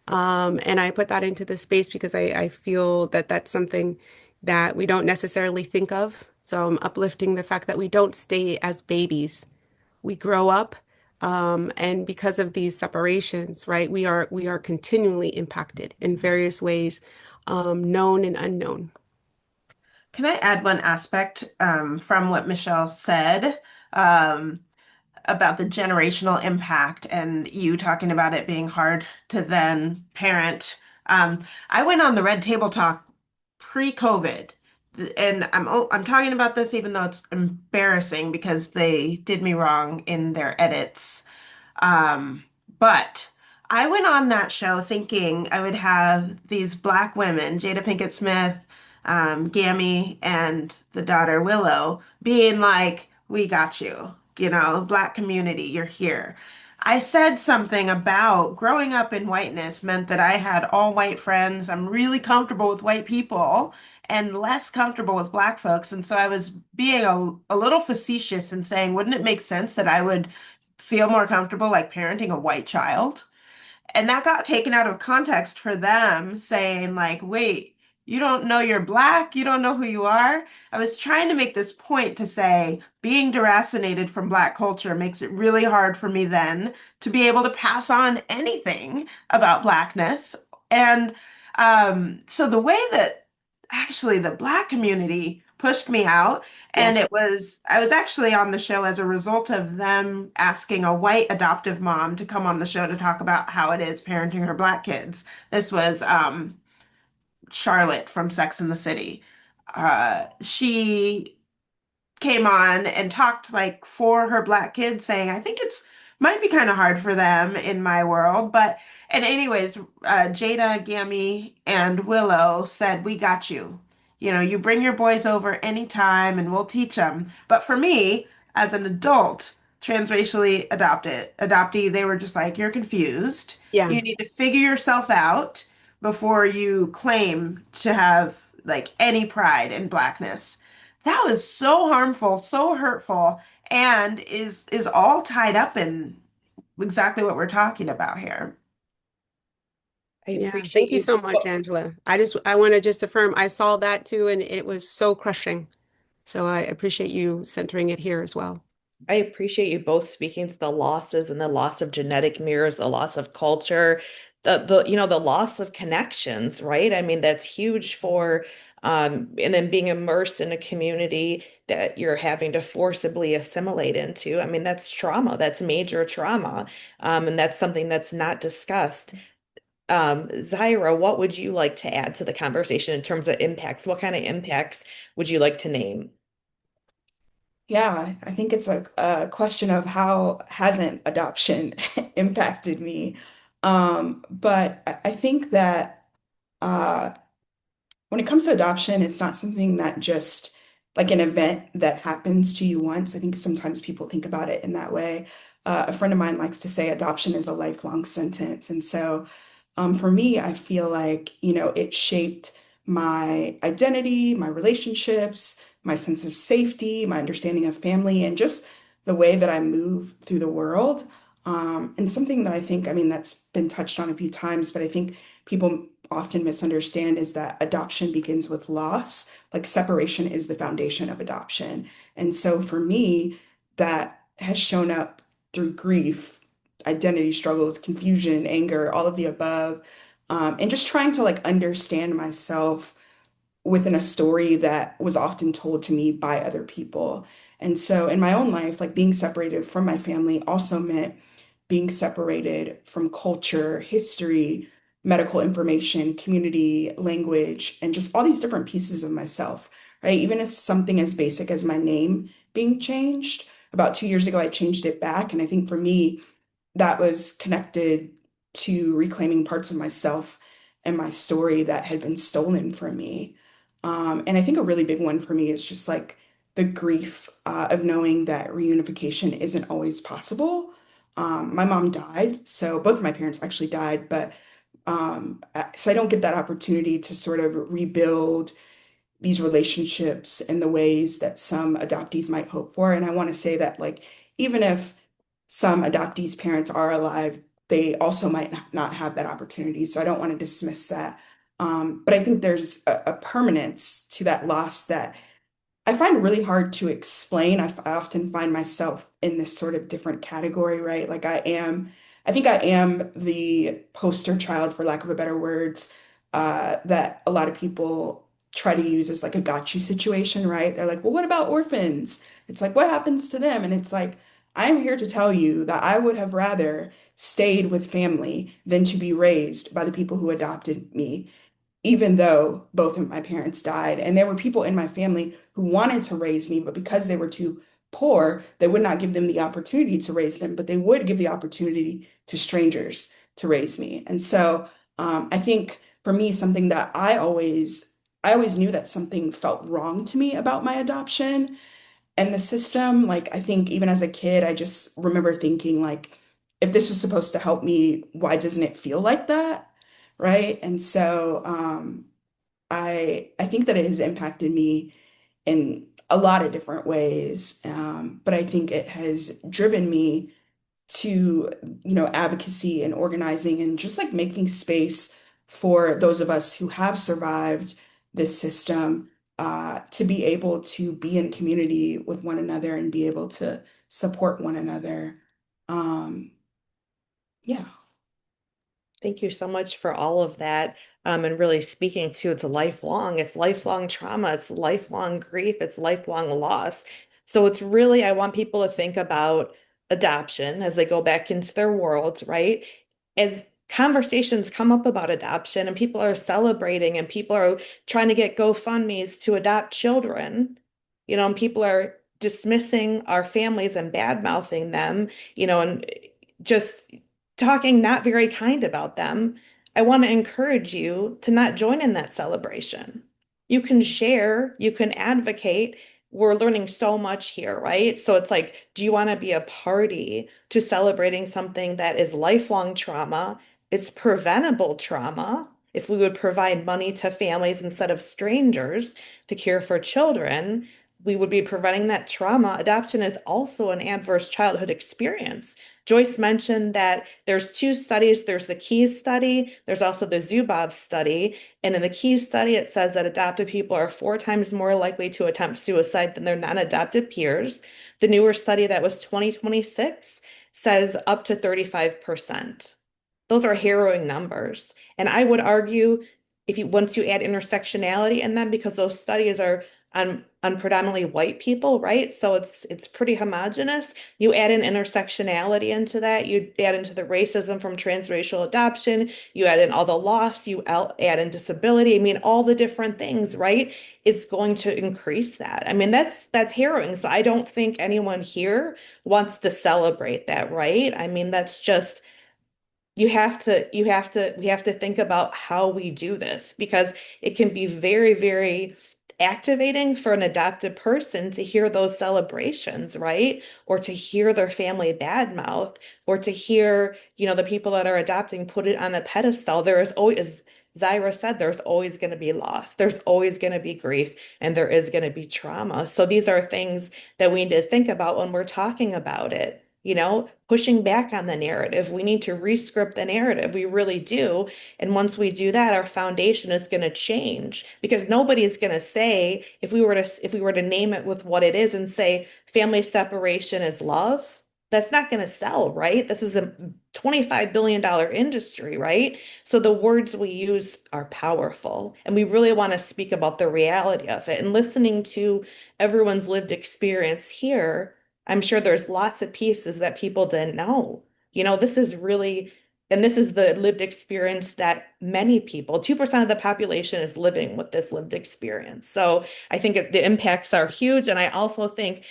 And I put that into the space because I feel that that's something that we don't necessarily think of. So I'm uplifting the fact that we don't stay as babies. We grow up, and because of these separations, right, we are continually impacted in various ways, known and unknown. Can I add one aspect from what Michelle said um, about the generational impact and you talking about it being hard to then parent? I went on the Red Table Talk pre-COVID, and I'm talking about this even though it's embarrassing because they did me wrong in their edits. Um, but I went on that show thinking I would have these Black women, Jada Pinkett Smith, Gammy, and the daughter Willow, being like, "We got you, Black community, you're here." I said something about growing up in whiteness meant that I had all white friends. I'm really comfortable with white people and less comfortable with Black folks. And so I was being a little facetious and saying, wouldn't it make sense that I would feel more comfortable like parenting a white child? And that got taken out of context for them saying like, wait, you don't know you're Black, you don't know who you are. I was trying to make this point to say being deracinated from Black culture makes it really hard for me then to be able to pass on anything about Blackness. And so the way that actually the Black community pushed me out, and Yes. I was actually on the show as a result of them asking a white adoptive mom to come on the show to talk about how it is parenting her Black kids. This was Charlotte from Sex and the City. She came on and talked like for her Black kids, saying, I think it's might be kind of hard for them in my world. But, and anyways, Jada, Gammy, and Willow said, we got you. You bring your boys over anytime and we'll teach them. But for me, as an adult, transracially adoptee, they were just like, you're confused. Yeah. You need to figure yourself out before you claim to have like any pride in Blackness. That was so harmful, so hurtful, and is all tied up in exactly what we're talking about here. I Yeah. appreciate Thank you you. so much, Angela. I want to just affirm I saw that too, and it was so crushing. So I appreciate you centering it here as well. I appreciate you both speaking to the losses and the loss of genetic mirrors, the loss of culture, the loss of connections, right? I mean, that's huge for and then being immersed in a community that you're having to forcibly assimilate into. I mean, that's trauma, that's major trauma. And that's something that's not discussed. Zaira, what would you like to add to the conversation in terms of impacts? What kind of impacts would you like to name? Yeah, I think it's a question of how hasn't adoption impacted me. But I think that uh, when it comes to adoption, it's not something that just like an event that happens to you once. I think sometimes people think about it in that way. A friend of mine likes to say adoption is a lifelong sentence. And so for me, I feel like, it shaped my identity, my relationships, my sense of safety, my understanding of family, and just the way that I move through the world. And something that I think, I mean, that's been touched on a few times, but I think people often misunderstand is that adoption begins with loss. Like separation is the foundation of adoption. And so for me, that has shown up through grief, identity struggles, confusion, anger, all of the above, and just trying to like understand myself within a story that was often told to me by other people. And so in my own life, like being separated from my family also meant being separated from culture, history, medical information, community, language, and just all these different pieces of myself, right? Even as something as basic as my name being changed. About 2 years ago, I changed it back. And I think for me, that was connected to reclaiming parts of myself and my story that had been stolen from me. And I think a really big one for me is just like the grief of knowing that reunification isn't always possible. My mom died, so both of my parents actually died, but so I don't get that opportunity to sort of rebuild these relationships in the ways that some adoptees might hope for. And I want to say that, like, even if some adoptees' parents are alive, they also might not have that opportunity. So I don't want to dismiss that. But I think there's a permanence to that loss that I find really hard to explain. I often find myself in this sort of different category, right? Like I think I am the poster child, for lack of a better words, that a lot of people try to use as like a got you situation, right? They're like, well, what about orphans? It's like, what happens to them? And it's like, I'm here to tell you that I would have rather stayed with family than to be raised by the people who adopted me, even though both of my parents died. And there were people in my family who wanted to raise me, but because they were too poor, they would not give them the opportunity to raise them, but they would give the opportunity to strangers to raise me. And so I think for me, something that I always knew that something felt wrong to me about my adoption and the system. Like, I think even as a kid, I just remember thinking, like, if this was supposed to help me, why doesn't it feel like that? Right. And so I think that it has impacted me in a lot of different ways. But I think it has driven me to, advocacy and organizing and just like making space for those of us who have survived this system to be able to be in community with one another and be able to support one another. Um, yeah. Thank you so much for all of that. And really speaking to it's lifelong trauma, it's lifelong grief, it's lifelong loss. So it's really, I want people to think about adoption as they go back into their worlds, right? As conversations come up about adoption and people are celebrating and people are trying to get GoFundMe's to adopt children, and people are dismissing our families and bad mouthing them, and just talking not very kind about them, I want to encourage you to not join in that celebration. You can share, you can advocate. We're learning so much here, right? So it's like, do you want to be a party to celebrating something that is lifelong trauma? It's preventable trauma. If we would provide money to families instead of strangers to care for children, we would be preventing that trauma. Adoption is also an adverse childhood experience. Joyce mentioned that there's two studies. There's the Keys study. There's also the Zubov study. And in the Keys study, it says that adopted people are 4 times more likely to attempt suicide than their non-adopted peers. The newer study that was 2026 says up to 35%. Those are harrowing numbers. And I would argue if you once you add intersectionality in them, because those studies are on predominantly white people, right? So it's pretty homogenous. You add in intersectionality into that, you add into the racism from transracial adoption, you add in all the loss, add in disability. I mean, all the different things, right? It's going to increase that. I mean, that's harrowing. So I don't think anyone here wants to celebrate that, right? I mean, that's just we have to think about how we do this because it can be very, very activating for an adopted person to hear those celebrations, right? Or to hear their family badmouth, or to hear, the people that are adopting put it on a pedestal. There is always Zyra said, there's always going to be loss, there's always going to be grief, and there is going to be trauma. So these are things that we need to think about when we're talking about it. Pushing back on the narrative. We need to rescript the narrative. We really do. And once we do that, our foundation is going to change because nobody's going to say, if we were to name it with what it is and say family separation is love, that's not going to sell, right? This is a $25 billion industry, right? So the words we use are powerful, and we really want to speak about the reality of it. And listening to everyone's lived experience here, I'm sure there's lots of pieces that people didn't know. This is really, and this is the lived experience that many people, 2% of the population is living with this lived experience. So I think the impacts are huge. And I also think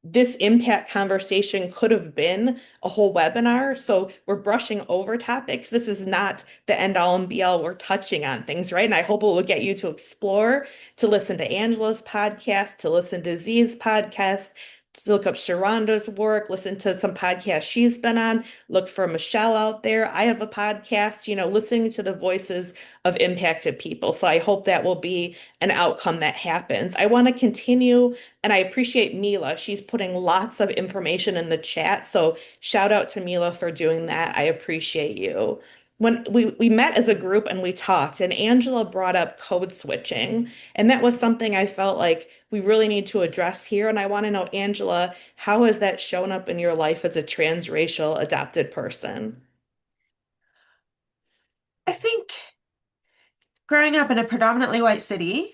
this impact conversation could have been a whole webinar. So we're brushing over topics. This is not the end all and be all. We're touching on things, right? And I hope it will get you to explore, to listen to Angela's podcast, to listen to Z's podcast, to look up Sharonda's work, listen to some podcasts she's been on, look for Michelle out there. I have a podcast, listening to the voices of impacted people. So I hope that will be an outcome that happens. I want to continue, and I appreciate Mila. She's putting lots of information in the chat. So shout out to Mila for doing that. I appreciate you. When we met as a group and we talked, and Angela brought up code switching, and that was something I felt like we really need to address here. And I want to know, Angela, how has that shown up in your life as a transracial adopted person? I think growing up in a predominantly white city,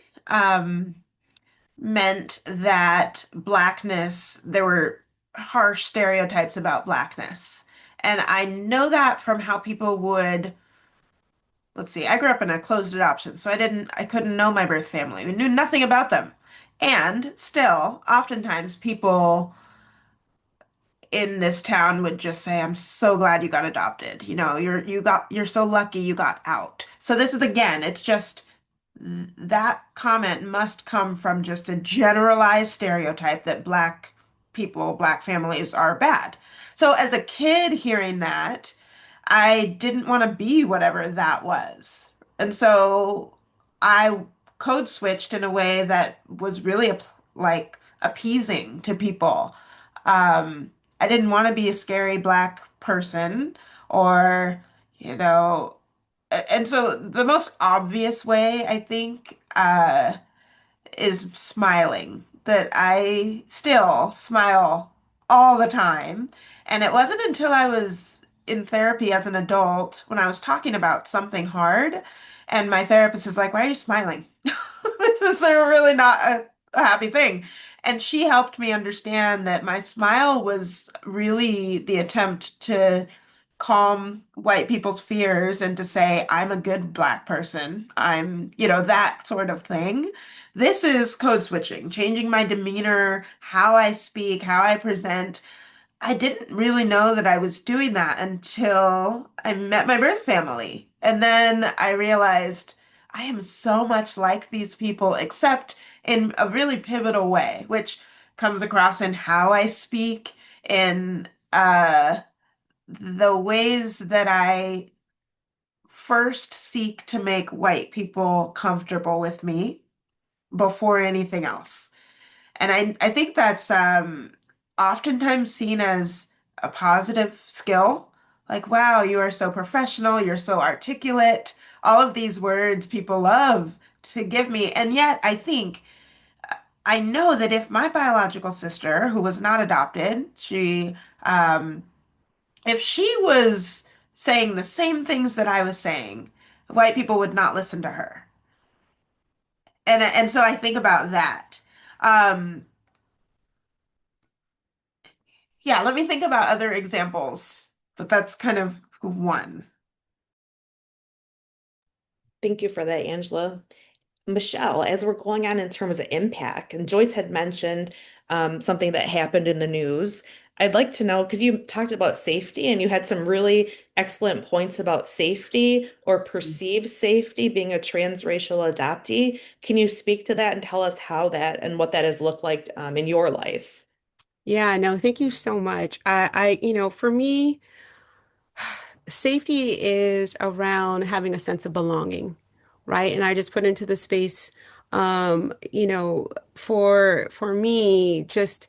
meant that blackness, there were harsh stereotypes about blackness. And I know that from how people would, let's see, I grew up in a closed adoption, so I couldn't know my birth family. We knew nothing about them. And still, oftentimes people in this town would just say, "I'm so glad you got adopted. You're so lucky you got out." So this is again, it's just that comment must come from just a generalized stereotype that black people, black families are bad. So as a kid hearing that, I didn't want to be whatever that was. And so I code switched in a way that was really like appeasing to people. I didn't want to be a scary black person or, you know, and so the most obvious way I think is smiling. That I still smile all the time. And it wasn't until I was in therapy as an adult when I was talking about something hard, and my therapist is like, "Why are you smiling? This is really not a happy thing." And she helped me understand that my smile was really the attempt to calm white people's fears and to say, "I'm a good black person. That sort of thing." This is code switching, changing my demeanor, how I speak, how I present. I didn't really know that I was doing that until I met my birth family. And then I realized I am so much like these people, except in a really pivotal way, which comes across in how I speak, in the ways that I first seek to make white people comfortable with me before anything else. And I think that's oftentimes seen as a positive skill. Like, wow, you are so professional, you're so articulate. All of these words people love to give me. And yet, I know that if my biological sister, who was not adopted, if she was saying the same things that I was saying, white people would not listen to her. And so I think about that. Um, Yeah, let me think about other examples, but that's kind of one. Thank you for that, Angela. Michelle, as we're going on in terms of impact, and Joyce had mentioned something that happened in the news. I'd like to know, because you talked about safety and you had some really excellent points about safety or perceived safety being a transracial adoptee. Can you speak to that and tell us how that and what that has looked like in your life? Yeah, no, thank you so much. For me, safety is around having a sense of belonging. right? And I just put into the space, you know, for me, just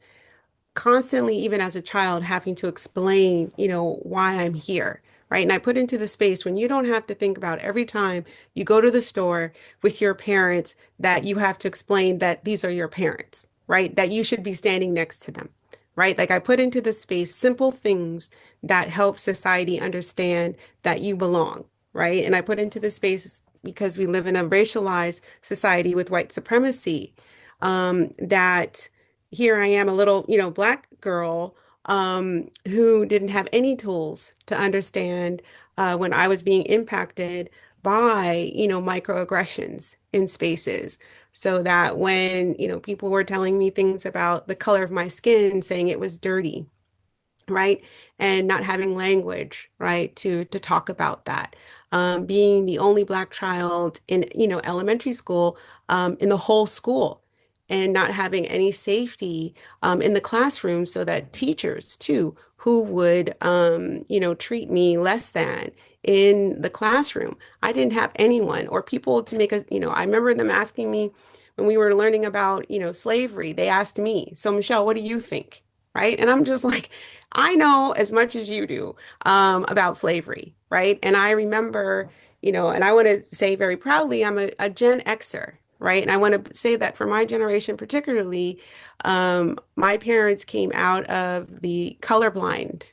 constantly, even as a child, having to explain, you know, why I'm here, right? And I put into the space when you don't have to think about every time you go to the store with your parents that you have to explain that these are your parents, right? That you should be standing next to them, right? Like I put into the space simple things that help society understand that you belong, right? And I put into the space because we live in a racialized society with white supremacy, that here I am, a little, you know, black girl who didn't have any tools to understand when I was being impacted by, you know, microaggressions in spaces. So that when, you know, people were telling me things about the color of my skin, saying it was dirty, right? And not having language, right, to talk about that. Being the only Black child in, you know, elementary school, in the whole school, and not having any safety in the classroom, so that teachers too, who would, you know, treat me less than in the classroom. I didn't have anyone or people to make us, you know, I remember them asking me when we were learning about, you know, slavery, they asked me, so Michelle, what do you think? Right. And I'm just like, I know as much as you do about slavery, right? And I remember, you know, and I want to say very proudly, I'm a Gen Xer, right? And I want to say that for my generation particularly, my parents came out of the colorblind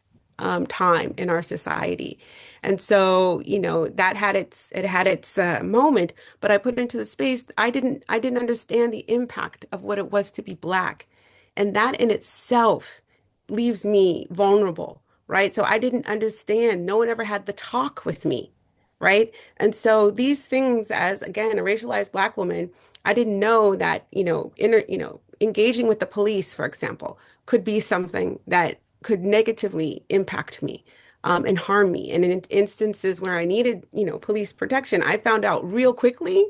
time in our society. And so, you know, that had its moment, but I put into the space, I didn't understand the impact of what it was to be Black. And that in itself leaves me vulnerable, right? So I didn't understand. No one ever had the talk with me, right? And so these things, as again, a racialized Black woman, I didn't know that, engaging with the police, for example, could be something that could negatively impact me. And harm me. And in instances where I needed, police protection, I found out real quickly,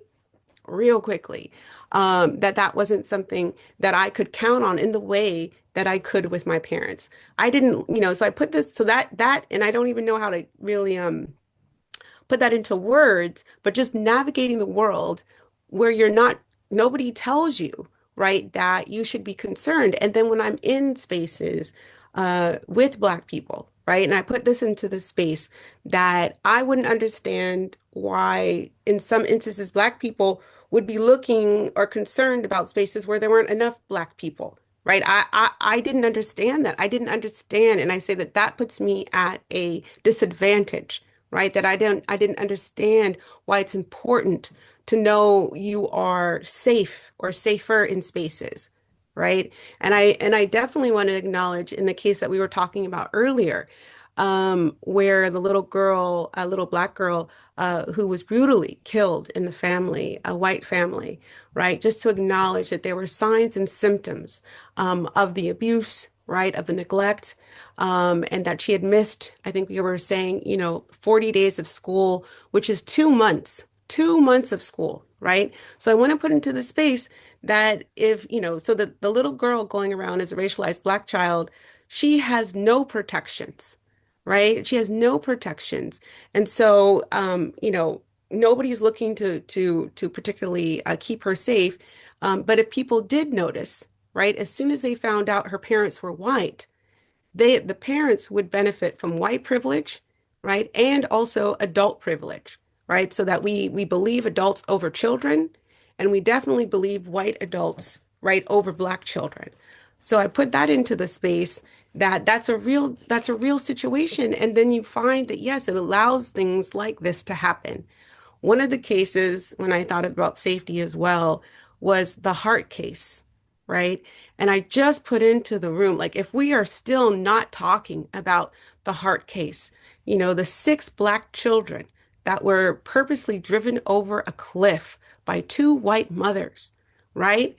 that that wasn't something that I could count on in the way that I could with my parents. I didn't, so I put this, so that, and I don't even know how to really, put that into words, but just navigating the world where nobody tells you, right, that you should be concerned. And then when I'm in spaces with Black people, right, and I put this into the space that I wouldn't understand why, in some instances, Black people would be looking or concerned about spaces where there weren't enough Black people. Right. I didn't understand that. I didn't understand. And I say that that puts me at a disadvantage, right? That I didn't understand why it's important to know you are safe or safer in spaces, right? And I definitely want to acknowledge in the case that we were talking about earlier, where the little girl, a little Black girl, who was brutally killed in the family, a white family, right? Just to acknowledge that there were signs and symptoms of the abuse, right, of the neglect, and that she had missed, I think we were saying, 40 days of school, which is 2 months of school, right? So I want to put into the space that if, so the little girl going around as a racialized Black child, she has no protections, right? She has no protections. And so, nobody's looking to particularly keep her safe. But if people did notice, right, as soon as they found out her parents were white, the parents would benefit from white privilege, right? And also adult privilege, right? So that we believe adults over children, and we definitely believe white adults, right, over Black children. So I put that into the space that that's a real situation. And then you find that yes, it allows things like this to happen. One of the cases, when I thought about safety as well, was the heart case, right? And I just put into the room, like, if we are still not talking about the heart case, the 6 Black children that were purposely driven over a cliff by 2 white mothers, right?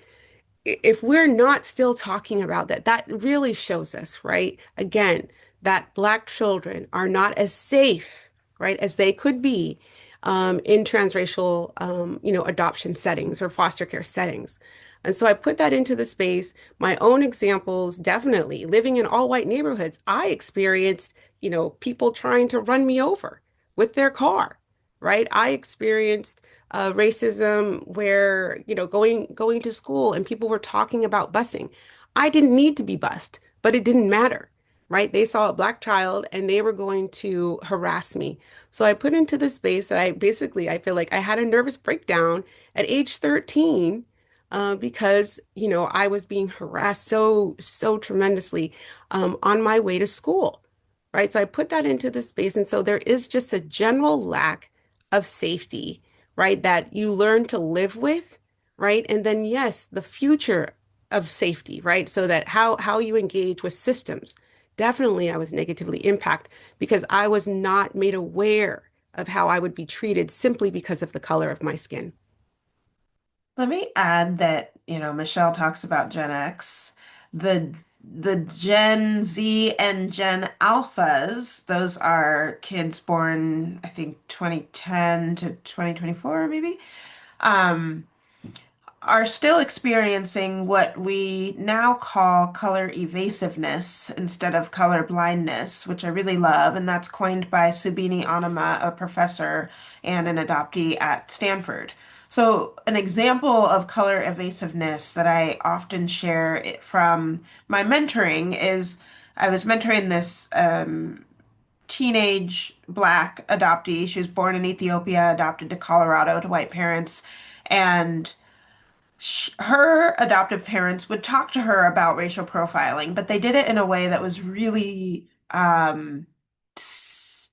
If we're not still talking about that, that really shows us, right? Again, that Black children are not as safe, right, as they could be in transracial, adoption settings or foster care settings. And so I put that into the space. My own examples, definitely living in all white neighborhoods, I experienced, people trying to run me over with their car, right? I experienced racism where, going to school and people were talking about busing. I didn't need to be bused, but it didn't matter, right? They saw a black child and they were going to harass me. So I put into the space that I feel like I had a nervous breakdown at age 13 because, I was being harassed so tremendously on my way to school, right? So I put that into the space. And so there is just a general lack of safety, right? That you learn to live with, right? And then, yes, the future of safety, right? So that how you engage with systems. Definitely, I was negatively impacted because I was not made aware of how I would be treated simply because of the color of my skin. Let me add that, Michelle talks about Gen X. The the Gen Z and Gen Alphas, those are kids born, I think, 2010 to 2024, maybe. Um, are still experiencing what we now call color evasiveness instead of color blindness, which I really love. And that's coined by Subini Anama, a professor and an adoptee at Stanford. So, an example of color evasiveness that I often share from my mentoring is I was mentoring this teenage black adoptee. She was born in Ethiopia, adopted to Colorado to white parents. And her adoptive parents would talk to her about racial profiling, but they did it in a way that was really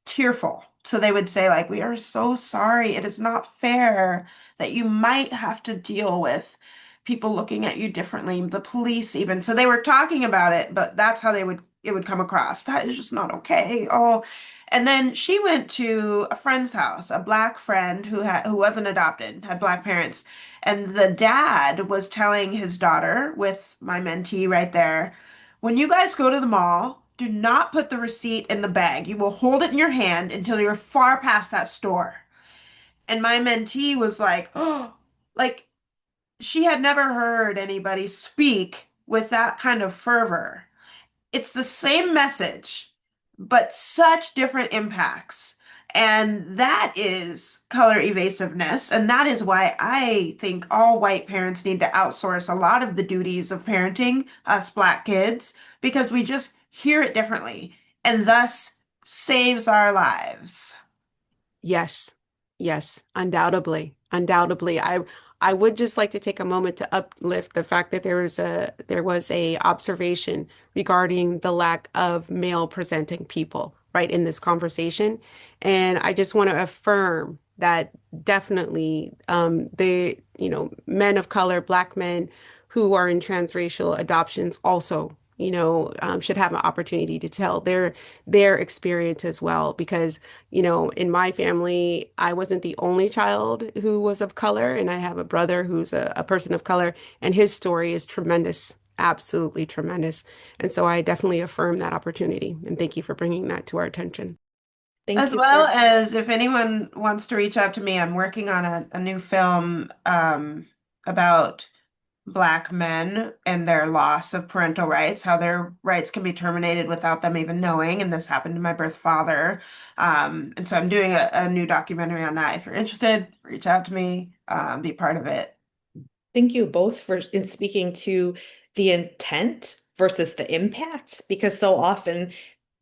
tearful. So they would say, like, we are so sorry. It is not fair that you might have to deal with people looking at you differently, the police even. So they were talking about it, but that's how it would come across. That is just not okay. Oh, and then she went to a friend's house, a black friend who wasn't adopted, had black parents. And the dad was telling his daughter, with my mentee right there, when you guys go to the mall, do not put the receipt in the bag. You will hold it in your hand until you're far past that store. And my mentee was like, oh, like she had never heard anybody speak with that kind of fervor. It's the same message, but such different impacts. And that is color evasiveness. And that is why I think all white parents need to outsource a lot of the duties of parenting us black kids because we just hear it differently and thus saves our lives. Yes, yes, undoubtedly, undoubtedly. I would just like to take a moment to uplift the fact that there was a observation regarding the lack of male presenting people, right, in this conversation. And I just want to affirm that definitely men of color, black men who are in transracial adoptions also, should have an opportunity to tell their experience as well because in my family, I wasn't the only child who was of color, and I have a brother who's a person of color, and his story is tremendous, absolutely tremendous. And so I definitely affirm that opportunity, and thank you for bringing that to our attention. Thank As you well for as if anyone wants to reach out to me, I'm working on a new film about Black men and their loss of parental rights, how their rights can be terminated without them even knowing. And this happened to my birth father. And so I'm doing a new documentary on that. If you're interested, reach out to me, be part of it. Thank you both for in speaking to the intent versus the impact, because so often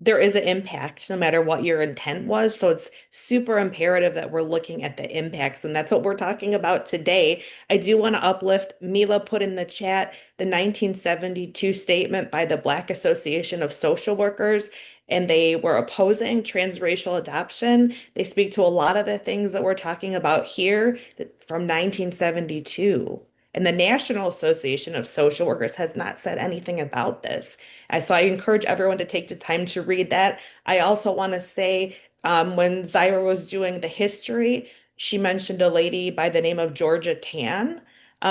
there is an impact no matter what your intent was. So it's super imperative that we're looking at the impacts, and that's what we're talking about today. I do want to uplift, Mila put in the chat the 1972 statement by the Black Association of Social Workers, and they were opposing transracial adoption. They speak to a lot of the things that we're talking about here from 1972. And the National Association of Social Workers has not said anything about this. So I encourage everyone to take the time to read that. I also want to say when Zyra was doing the history, she mentioned a lady by the name of Georgia Tan.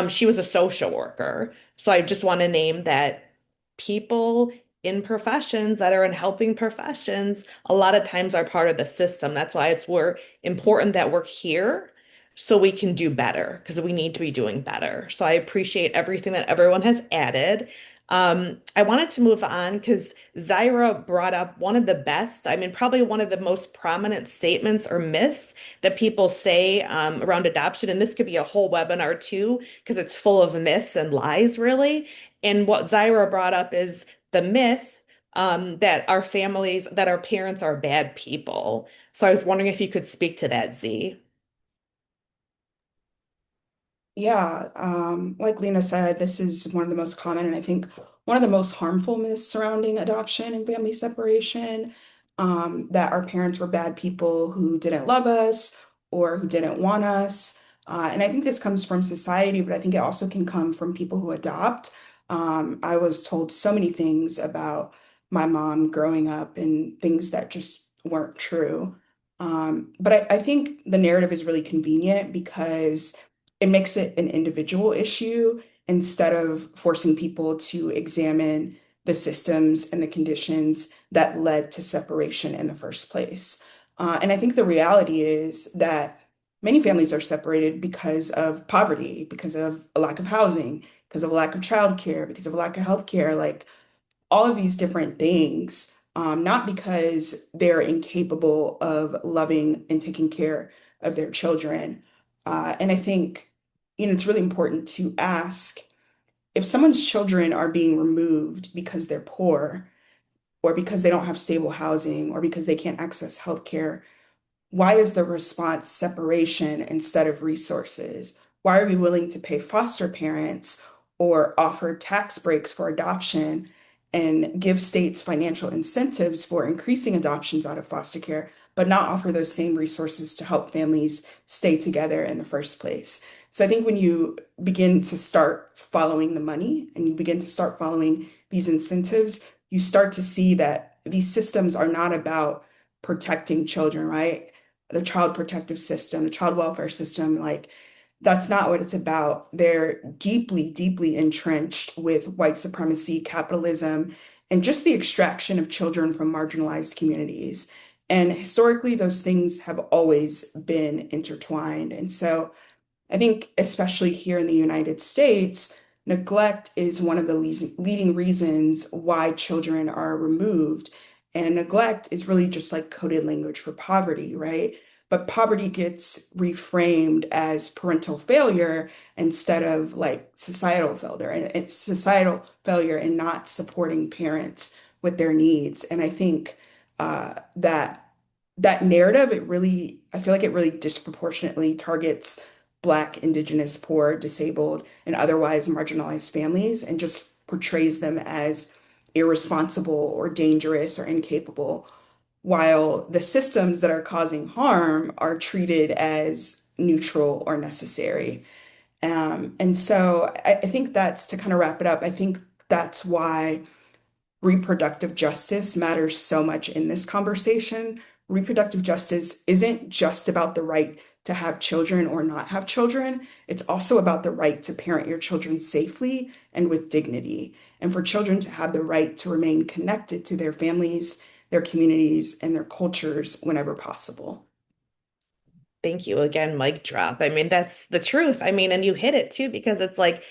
She was a social worker. So I just want to name that people in professions that are in helping professions a lot of times are part of the system. That's why we're important that we're here so we can do better because we need to be doing better. So I appreciate everything that everyone has added. I wanted to move on because Zaira brought up one of the best, I mean, probably one of the most prominent statements or myths that people say around adoption. And this could be a whole webinar too, because it's full of myths and lies, really. And what Zaira brought up is the myth that our families, that our parents are bad people. So I was wondering if you could speak to that, Z. Yeah, like Lena said, this is one of the most common and I think one of the most harmful myths surrounding adoption and family separation, that our parents were bad people who didn't love us or who didn't want us. And I think this comes from society, but I think it also can come from people who adopt. I was told so many things about my mom growing up and things that just weren't true. But I think the narrative is really convenient because it makes it an individual issue instead of forcing people to examine the systems and the conditions that led to separation in the first place. And I think the reality is that many families are separated because of poverty, because of a lack of housing, because of a lack of childcare, because of a lack of healthcare. Like all of these different things, not because they're incapable of loving and taking care of their children. And I think, it's really important to ask if someone's children are being removed because they're poor, or because they don't have stable housing, or because they can't access healthcare. Why is the response separation instead of resources? Why are we willing to pay foster parents or offer tax breaks for adoption and give states financial incentives for increasing adoptions out of foster care, but not offer those same resources to help families stay together in the first place? So I think when you begin to start following the money and you begin to start following these incentives, you start to see that these systems are not about protecting children, right? The child protective system, the child welfare system, like that's not what it's about. They're deeply, deeply entrenched with white supremacy, capitalism, and just the extraction of children from marginalized communities. And historically, those things have always been intertwined. And so I think, especially here in the United States, neglect is one of the leading reasons why children are removed. And neglect is really just like coded language for poverty, right? But poverty gets reframed as parental failure instead of like societal failure, and it's societal failure in not supporting parents with their needs. And I think that narrative, I feel like it really disproportionately targets Black, Indigenous, poor, disabled, and otherwise marginalized families and just portrays them as irresponsible or dangerous or incapable, while the systems that are causing harm are treated as neutral or necessary. And so I think that's to kind of wrap it up. I think that's why reproductive justice matters so much in this conversation. Reproductive justice isn't just about the right to have children or not have children. It's also about the right to parent your children safely and with dignity, and for children to have the right to remain connected to their families, their communities, and their cultures whenever possible. Thank you again, mic drop. I mean, that's the truth. I mean, and you hit it too, because it's like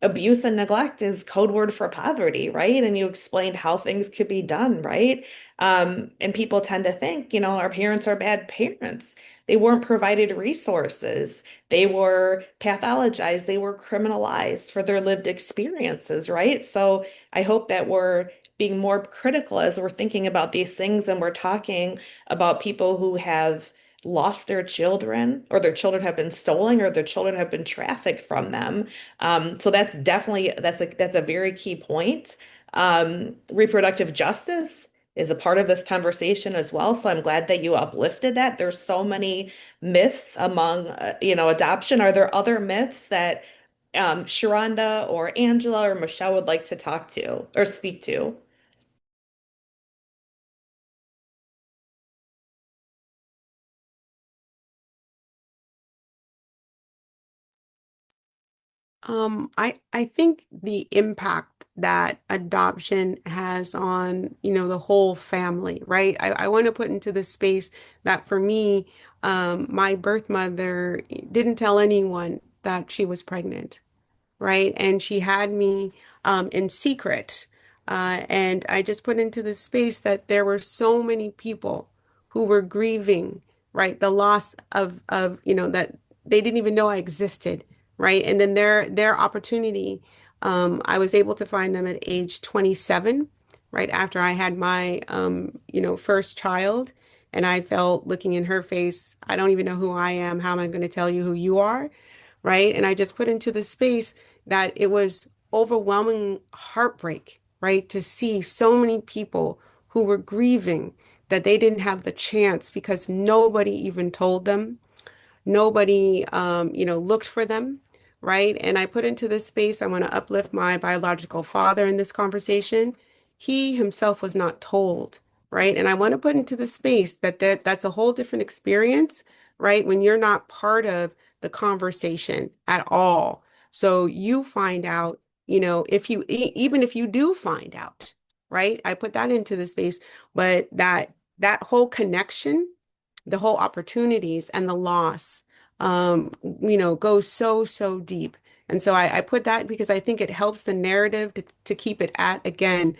abuse and neglect is code word for poverty, right? And you explained how things could be done, right? And people tend to think, our parents are bad parents. They weren't provided resources. They were pathologized. They were criminalized for their lived experiences, right? So I hope that we're being more critical as we're thinking about these things and we're talking about people who have lost their children, or their children have been stolen, or their children have been trafficked from them. So that's definitely that's a very key point. Reproductive justice is a part of this conversation as well. So I'm glad that you uplifted that. There's so many myths among adoption. Are there other myths that Sharonda or Angela or Michelle would like to talk to or speak to? I think the impact that adoption has on, the whole family, right? I want to put into the space that for me, my birth mother didn't tell anyone that she was pregnant, right? And she had me in secret. And I just put into the space that there were so many people who were grieving, right? The loss of, that they didn't even know I existed, right? And then their opportunity, I was able to find them at age 27, right after I had my, first child. And I felt looking in her face, I don't even know who I am. How am I going to tell you who you are? Right. And I just put into the space that it was overwhelming heartbreak, right? To see so many people who were grieving that they didn't have the chance because nobody even told them. Nobody, looked for them, right? And I put into this space, I want to uplift my biological father in this conversation. He himself was not told, right? And I want to put into the space that's a whole different experience, right? When you're not part of the conversation at all. So you find out, if you, even if you do find out, right? I put that into the space, but that whole connection, the whole opportunities and the loss, goes so, so deep. And so I put that because I think it helps the narrative to keep it at, again,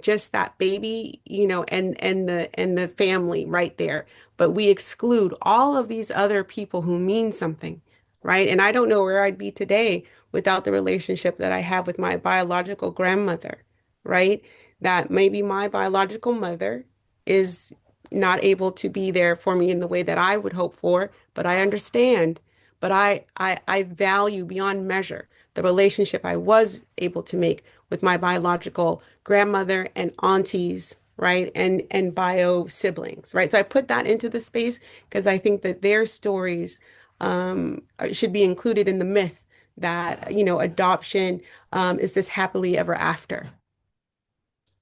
just that baby, and the family right there. But we exclude all of these other people who mean something, right? And I don't know where I'd be today without the relationship that I have with my biological grandmother, right? That maybe my biological mother is not able to be there for me in the way that I would hope for, but I understand. But I value beyond measure the relationship I was able to make with my biological grandmother and aunties, right? And bio siblings, right? So I put that into the space because I think that their stories should be included in the myth that, adoption is this happily ever after.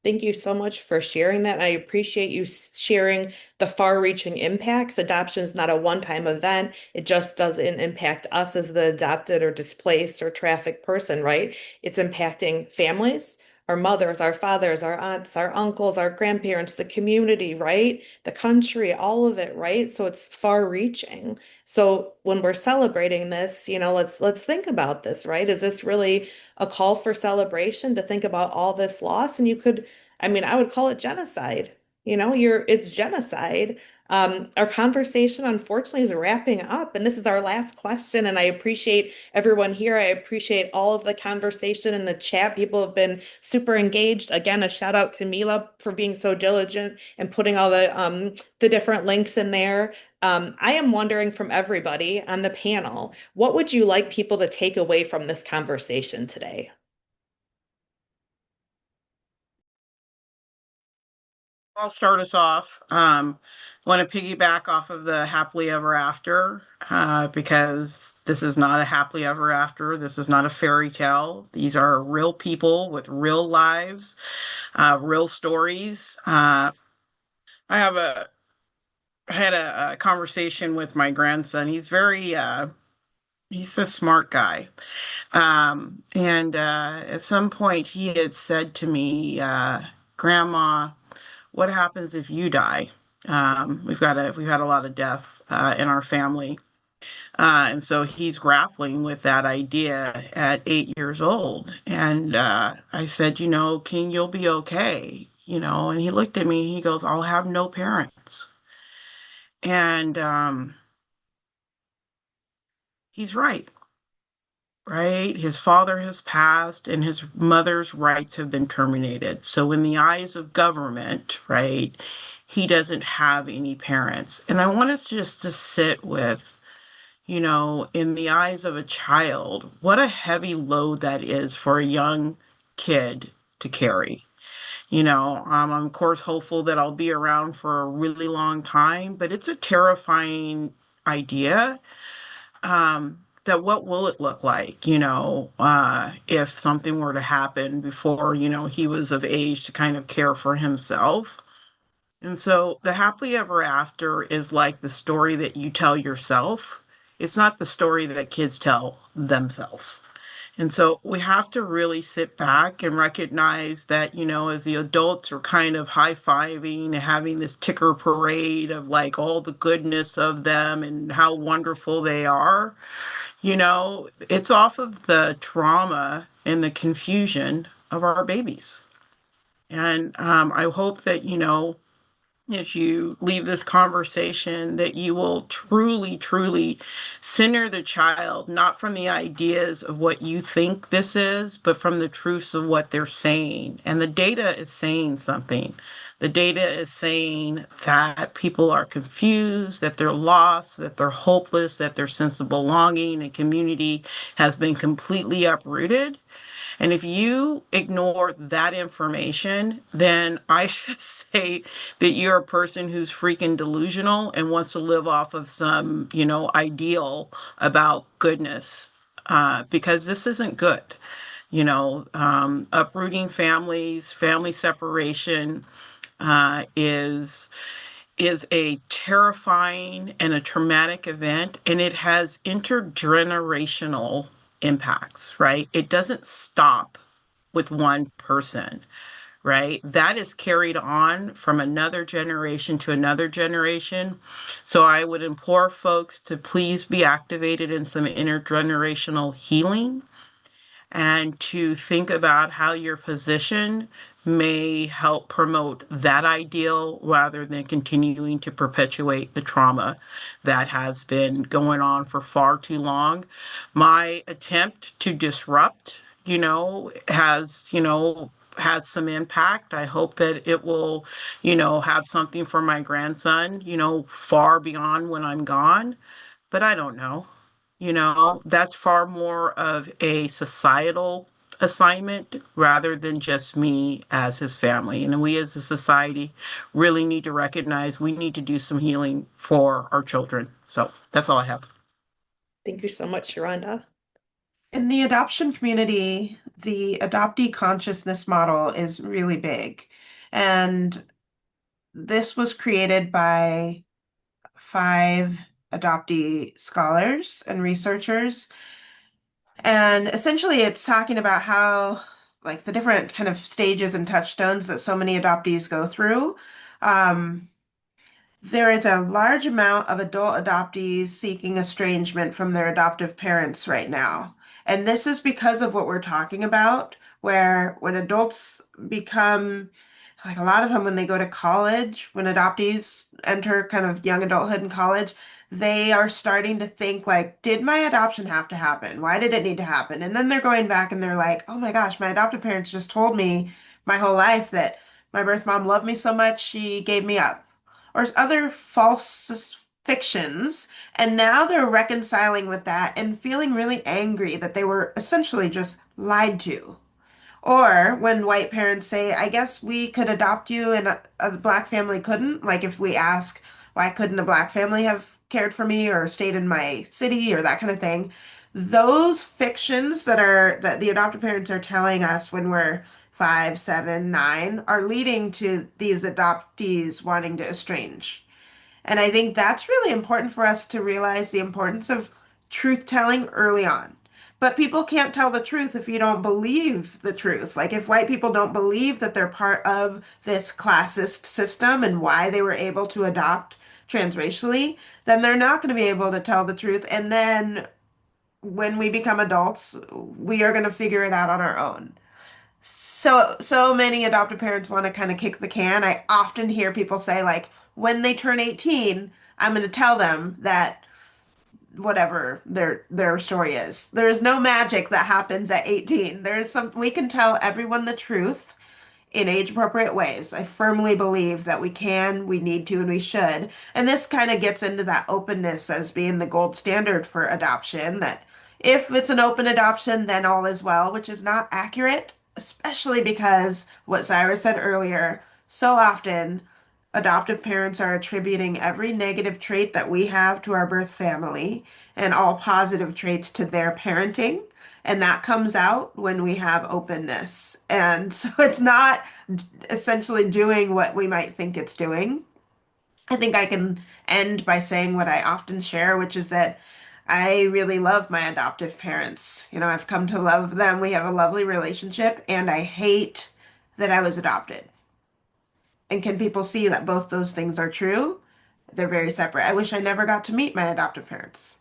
Thank you so much for sharing that. I appreciate you sharing the far-reaching impacts. Adoption is not a one-time event. It just doesn't impact us as the adopted or displaced or trafficked person, right? It's impacting families, our mothers, our fathers, our aunts, our uncles, our grandparents, the community, right? The country, all of it, right? So it's far-reaching. So when we're celebrating this, let's think about this, right? Is this really a call for celebration to think about all this loss? And I would call it genocide. It's genocide. Our conversation, unfortunately, is wrapping up, and this is our last question. And I appreciate everyone here. I appreciate all of the conversation in the chat. People have been super engaged. Again, a shout out to Mila for being so diligent and putting all the different links in there. I am wondering from everybody on the panel, what would you like people to take away from this conversation today? I'll start us off. Want to piggyback off of the happily ever after, because this is not a happily ever after. This is not a fairy tale. These are real people with real lives, real stories. I have a I had a conversation with my grandson. He's a smart guy. And at some point he had said to me, Grandma, what happens if you die? We've had a lot of death in our family. And so he's grappling with that idea at 8 years old. And I said, King, you'll be okay. And he looked at me, he goes, I'll have no parents. And he's right. Right? His father has passed and his mother's rights have been terminated. So, in the eyes of government, right, he doesn't have any parents. And I want us just to sit with, in the eyes of a child, what a heavy load that is for a young kid to carry. I'm of course hopeful that I'll be around for a really long time, but it's a terrifying idea, that what will it look like, if something were to happen before, he was of age to kind of care for himself. And so the happily ever after is like the story that you tell yourself. It's not the story that kids tell themselves. And so we have to really sit back and recognize that, as the adults are kind of high-fiving and having this ticker parade of like all the goodness of them and how wonderful they are, It's off of the trauma and the confusion of our babies. And I hope that, as you leave this conversation, that you will truly, truly center the child, not from the ideas of what you think this is, but from the truths of what they're saying. And the data is saying something. The data is saying that people are confused, that they're lost, that they're hopeless, that their sense of belonging and community has been completely uprooted. And if you ignore that information, then I should say that you're a person who's freaking delusional and wants to live off of some, ideal about goodness, because this isn't good. Uprooting families, family separation is a terrifying and a traumatic event, and it has intergenerational impacts, right? It doesn't stop with one person, right? That is carried on from another generation to another generation. So I would implore folks to please be activated in some intergenerational healing and to think about how your position may help promote that ideal rather than continuing to perpetuate the trauma that has been going on for far too long. My attempt to disrupt, has some impact. I hope that it will, have something for my grandson, far beyond when I'm gone, but I don't know. That's far more of a societal assignment rather than just me as his family. And we as a society really need to recognize we need to do some healing for our children. So that's all I have. Thank you so much, Rhonda. In the adoption community, the adoptee consciousness model is really big. And this was created by 5 adoptee scholars and researchers. And essentially, it's talking about how, like, the different kind of stages and touchstones that so many adoptees go through. Um, there is a large amount of adult adoptees seeking estrangement from their adoptive parents right now. And this is because of what we're talking about, where when adults become, like a lot of them, when they go to college, when adoptees enter kind of young adulthood and college, they are starting to think like, did my adoption have to happen? Why did it need to happen? And then they're going back and they're like, oh my gosh, my adoptive parents just told me my whole life that my birth mom loved me so much, she gave me up or other false fictions. And now they're reconciling with that and feeling really angry that they were essentially just lied to. Or when white parents say, I guess we could adopt you and a black family couldn't, like if we ask, why couldn't a black family have cared for me or stayed in my city or that kind of thing, those fictions that the adoptive parents are telling us when we're 5, 7, 9 are leading to these adoptees wanting to estrange. And I think that's really important for us to realize the importance of truth telling early on. But people can't tell the truth if you don't believe the truth. Like if white people don't believe that they're part of this classist system and why they were able to adopt transracially, then they're not going to be able to tell the truth. And then when we become adults, we are going to figure it out on our own. So many adoptive parents want to kind of kick the can. I often hear people say like when they turn 18, I'm going to tell them that whatever their story is. There is no magic that happens at 18. There's some we can tell everyone the truth in age appropriate ways. I firmly believe that we can, we need to, and we should. And this kind of gets into that openness as being the gold standard for adoption, that if it's an open adoption, then all is well, which is not accurate, especially because what Cyrus said earlier, so often adoptive parents are attributing every negative trait that we have to our birth family and all positive traits to their parenting. And that comes out when we have openness. And so it's not essentially doing what we might think it's doing. I think I can end by saying what I often share, which is that I really love my adoptive parents. I've come to love them. We have a lovely relationship, and I hate that I was adopted. And can people see that both those things are true? They're very separate. I wish I never got to meet my adoptive parents.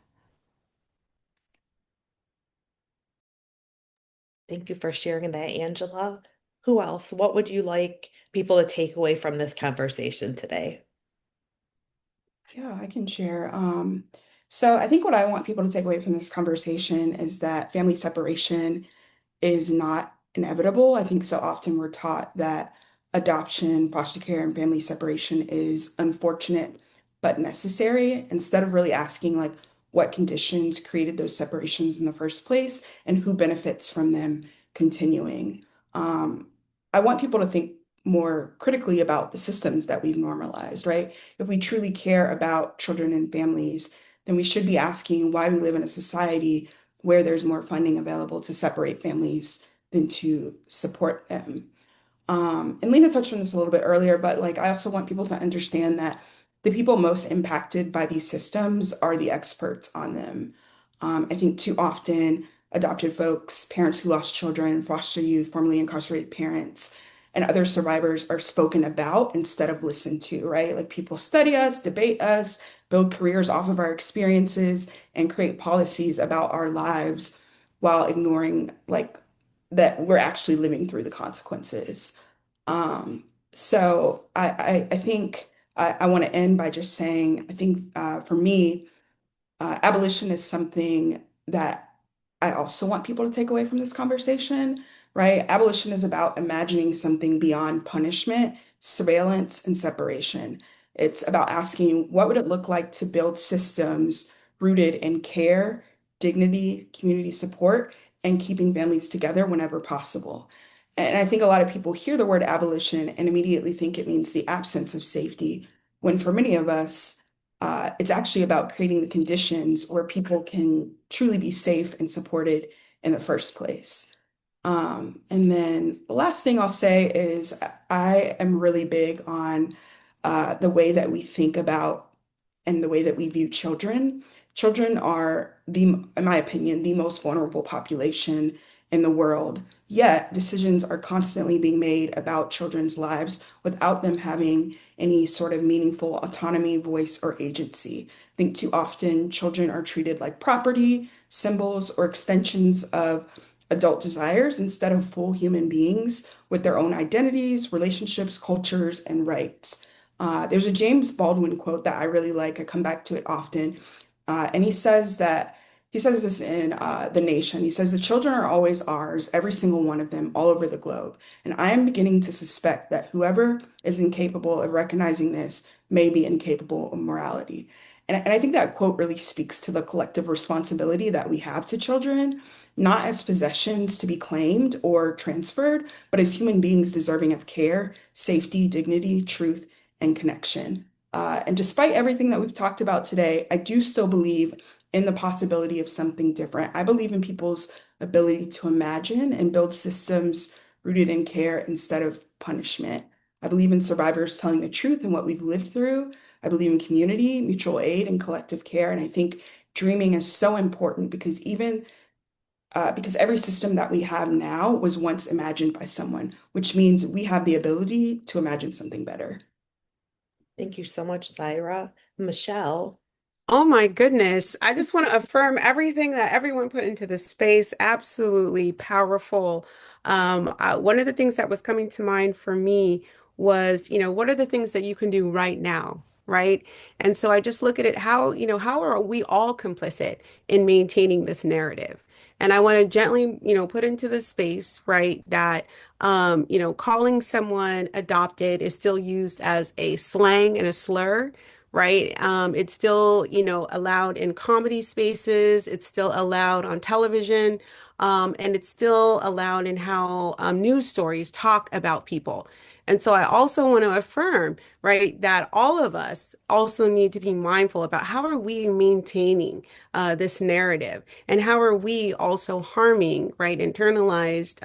Thank you for sharing that, Angela. Who else? What would you like people to take away from this conversation today? Yeah, I can share. So I think what I want people to take away from this conversation is that family separation is not inevitable. I think so often we're taught that adoption, foster care, and family separation is unfortunate but necessary, instead of really asking like what conditions created those separations in the first place and who benefits from them continuing. Um, I want people to think more critically about the systems that we've normalized, right? If we truly care about children and families, then we should be asking why we live in a society where there's more funding available to separate families than to support them. And Lena touched on this a little bit earlier, but like I also want people to understand that the people most impacted by these systems are the experts on them. I think too often adopted folks, parents who lost children, foster youth, formerly incarcerated parents, and other survivors are spoken about instead of listened to, right? Like people study us, debate us, build careers off of our experiences, and create policies about our lives while ignoring like that we're actually living through the consequences. Um, so I think I want to end by just saying I think for me, abolition is something that I also want people to take away from this conversation, right? Abolition is about imagining something beyond punishment, surveillance, and separation. It's about asking what would it look like to build systems rooted in care, dignity, community support, and keeping families together whenever possible. And I think a lot of people hear the word abolition and immediately think it means the absence of safety, when for many of us, it's actually about creating the conditions where people can truly be safe and supported in the first place. And then the last thing I'll say is I am really big on the way that we think about and the way that we view children. Children are in my opinion, the most vulnerable population in the world. Yet decisions are constantly being made about children's lives without them having any sort of meaningful autonomy, voice, or agency. I think too often children are treated like property, symbols, or extensions of adult desires instead of full human beings with their own identities, relationships, cultures, and rights. There's a James Baldwin quote that I really like. I come back to it often. And he says this in The Nation. He says, "The children are always ours, every single one of them, all over the globe. And I am beginning to suspect that whoever is incapable of recognizing this may be incapable of morality." And I think that quote really speaks to the collective responsibility that we have to children, not as possessions to be claimed or transferred, but as human beings deserving of care, safety, dignity, truth, and connection. And despite everything that we've talked about today, I do still believe in the possibility of something different. I believe in people's ability to imagine and build systems rooted in care instead of punishment. I believe in survivors telling the truth and what we've lived through. I believe in community, mutual aid, and collective care. And I think dreaming is so important because every system that we have now was once imagined by someone, which means we have the ability to imagine something better. Thank you so much, Thyra. Michelle. Oh my goodness. I just want to affirm everything that everyone put into the space. Absolutely powerful. One of the things that was coming to mind for me was, what are the things that you can do right now? Right. And so I just look at it how, how are we all complicit in maintaining this narrative? And I want to gently, put into the space, right, that, calling someone adopted is still used as a slang and a slur, right? It's still, allowed in comedy spaces. It's still allowed on television, and it's still allowed in how news stories talk about people. And so I also want to affirm, right, that all of us also need to be mindful about how are we maintaining this narrative and how are we also harming, right, internalized,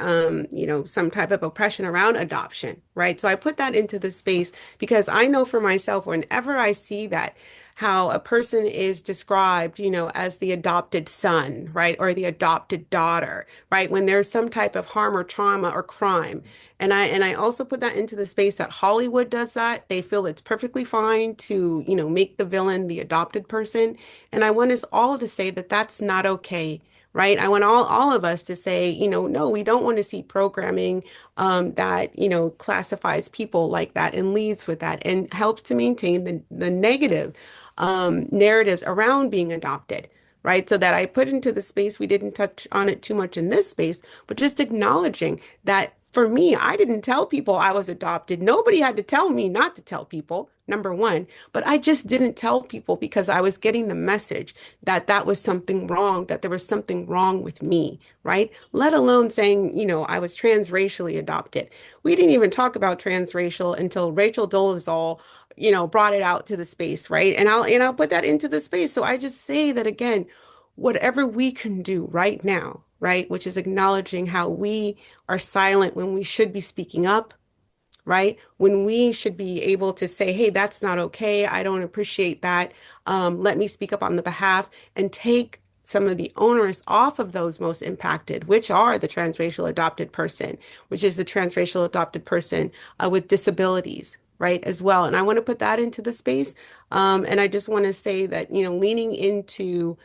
some type of oppression around adoption, right? So I put that into the space because I know for myself, whenever I see that, how a person is described, as the adopted son, right, or the adopted daughter, right, when there's some type of harm or trauma or crime. And I also put that into the space that Hollywood does that. They feel it's perfectly fine to, make the villain the adopted person. And I want us all to say that that's not okay. right? I want all of us to say, no, we don't want to see programming that, classifies people like that and leads with that and helps to maintain the negative narratives around being adopted. Right. So that I put into the space, we didn't touch on it too much in this space, but just acknowledging that for me, I didn't tell people I was adopted. Nobody had to tell me not to tell people, number one, but I just didn't tell people because I was getting the message that that was something wrong, that there was something wrong with me, right? Let alone saying, I was transracially adopted. We didn't even talk about transracial until Rachel Dolezal, brought it out to the space, right? And I'll put that into the space. So I just say that again, whatever we can do right now, right, which is acknowledging how we are silent when we should be speaking up, right? When we should be able to say, hey, that's not okay. I don't appreciate that. Let me speak up on the behalf and take some of the onerous off of those most impacted, which are the transracial adopted person, which is the transracial adopted person with disabilities, right, as well. And I want to put that into the space. And I just want to say that, leaning into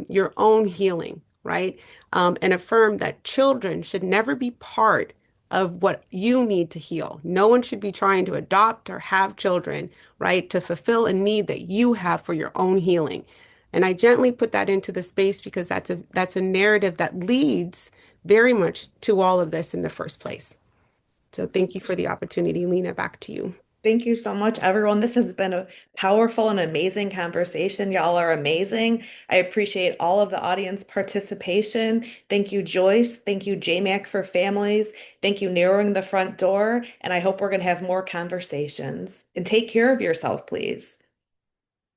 your own healing, right, and affirm that children should never be part of what you need to heal. No one should be trying to adopt or have children, right, to fulfill a need that you have for your own healing. And I gently put that into the space because that's a narrative that leads very much to all of this in the first place. So thank you for the opportunity. Lena, back to you. Thank you so much, everyone. This has been a powerful and amazing conversation. Y'all are amazing. I appreciate all of the audience participation. Thank you, Joyce. Thank you, JMac for Families. Thank you, Narrowing the Front Door. And I hope we're going to have more conversations. And take care of yourself, please.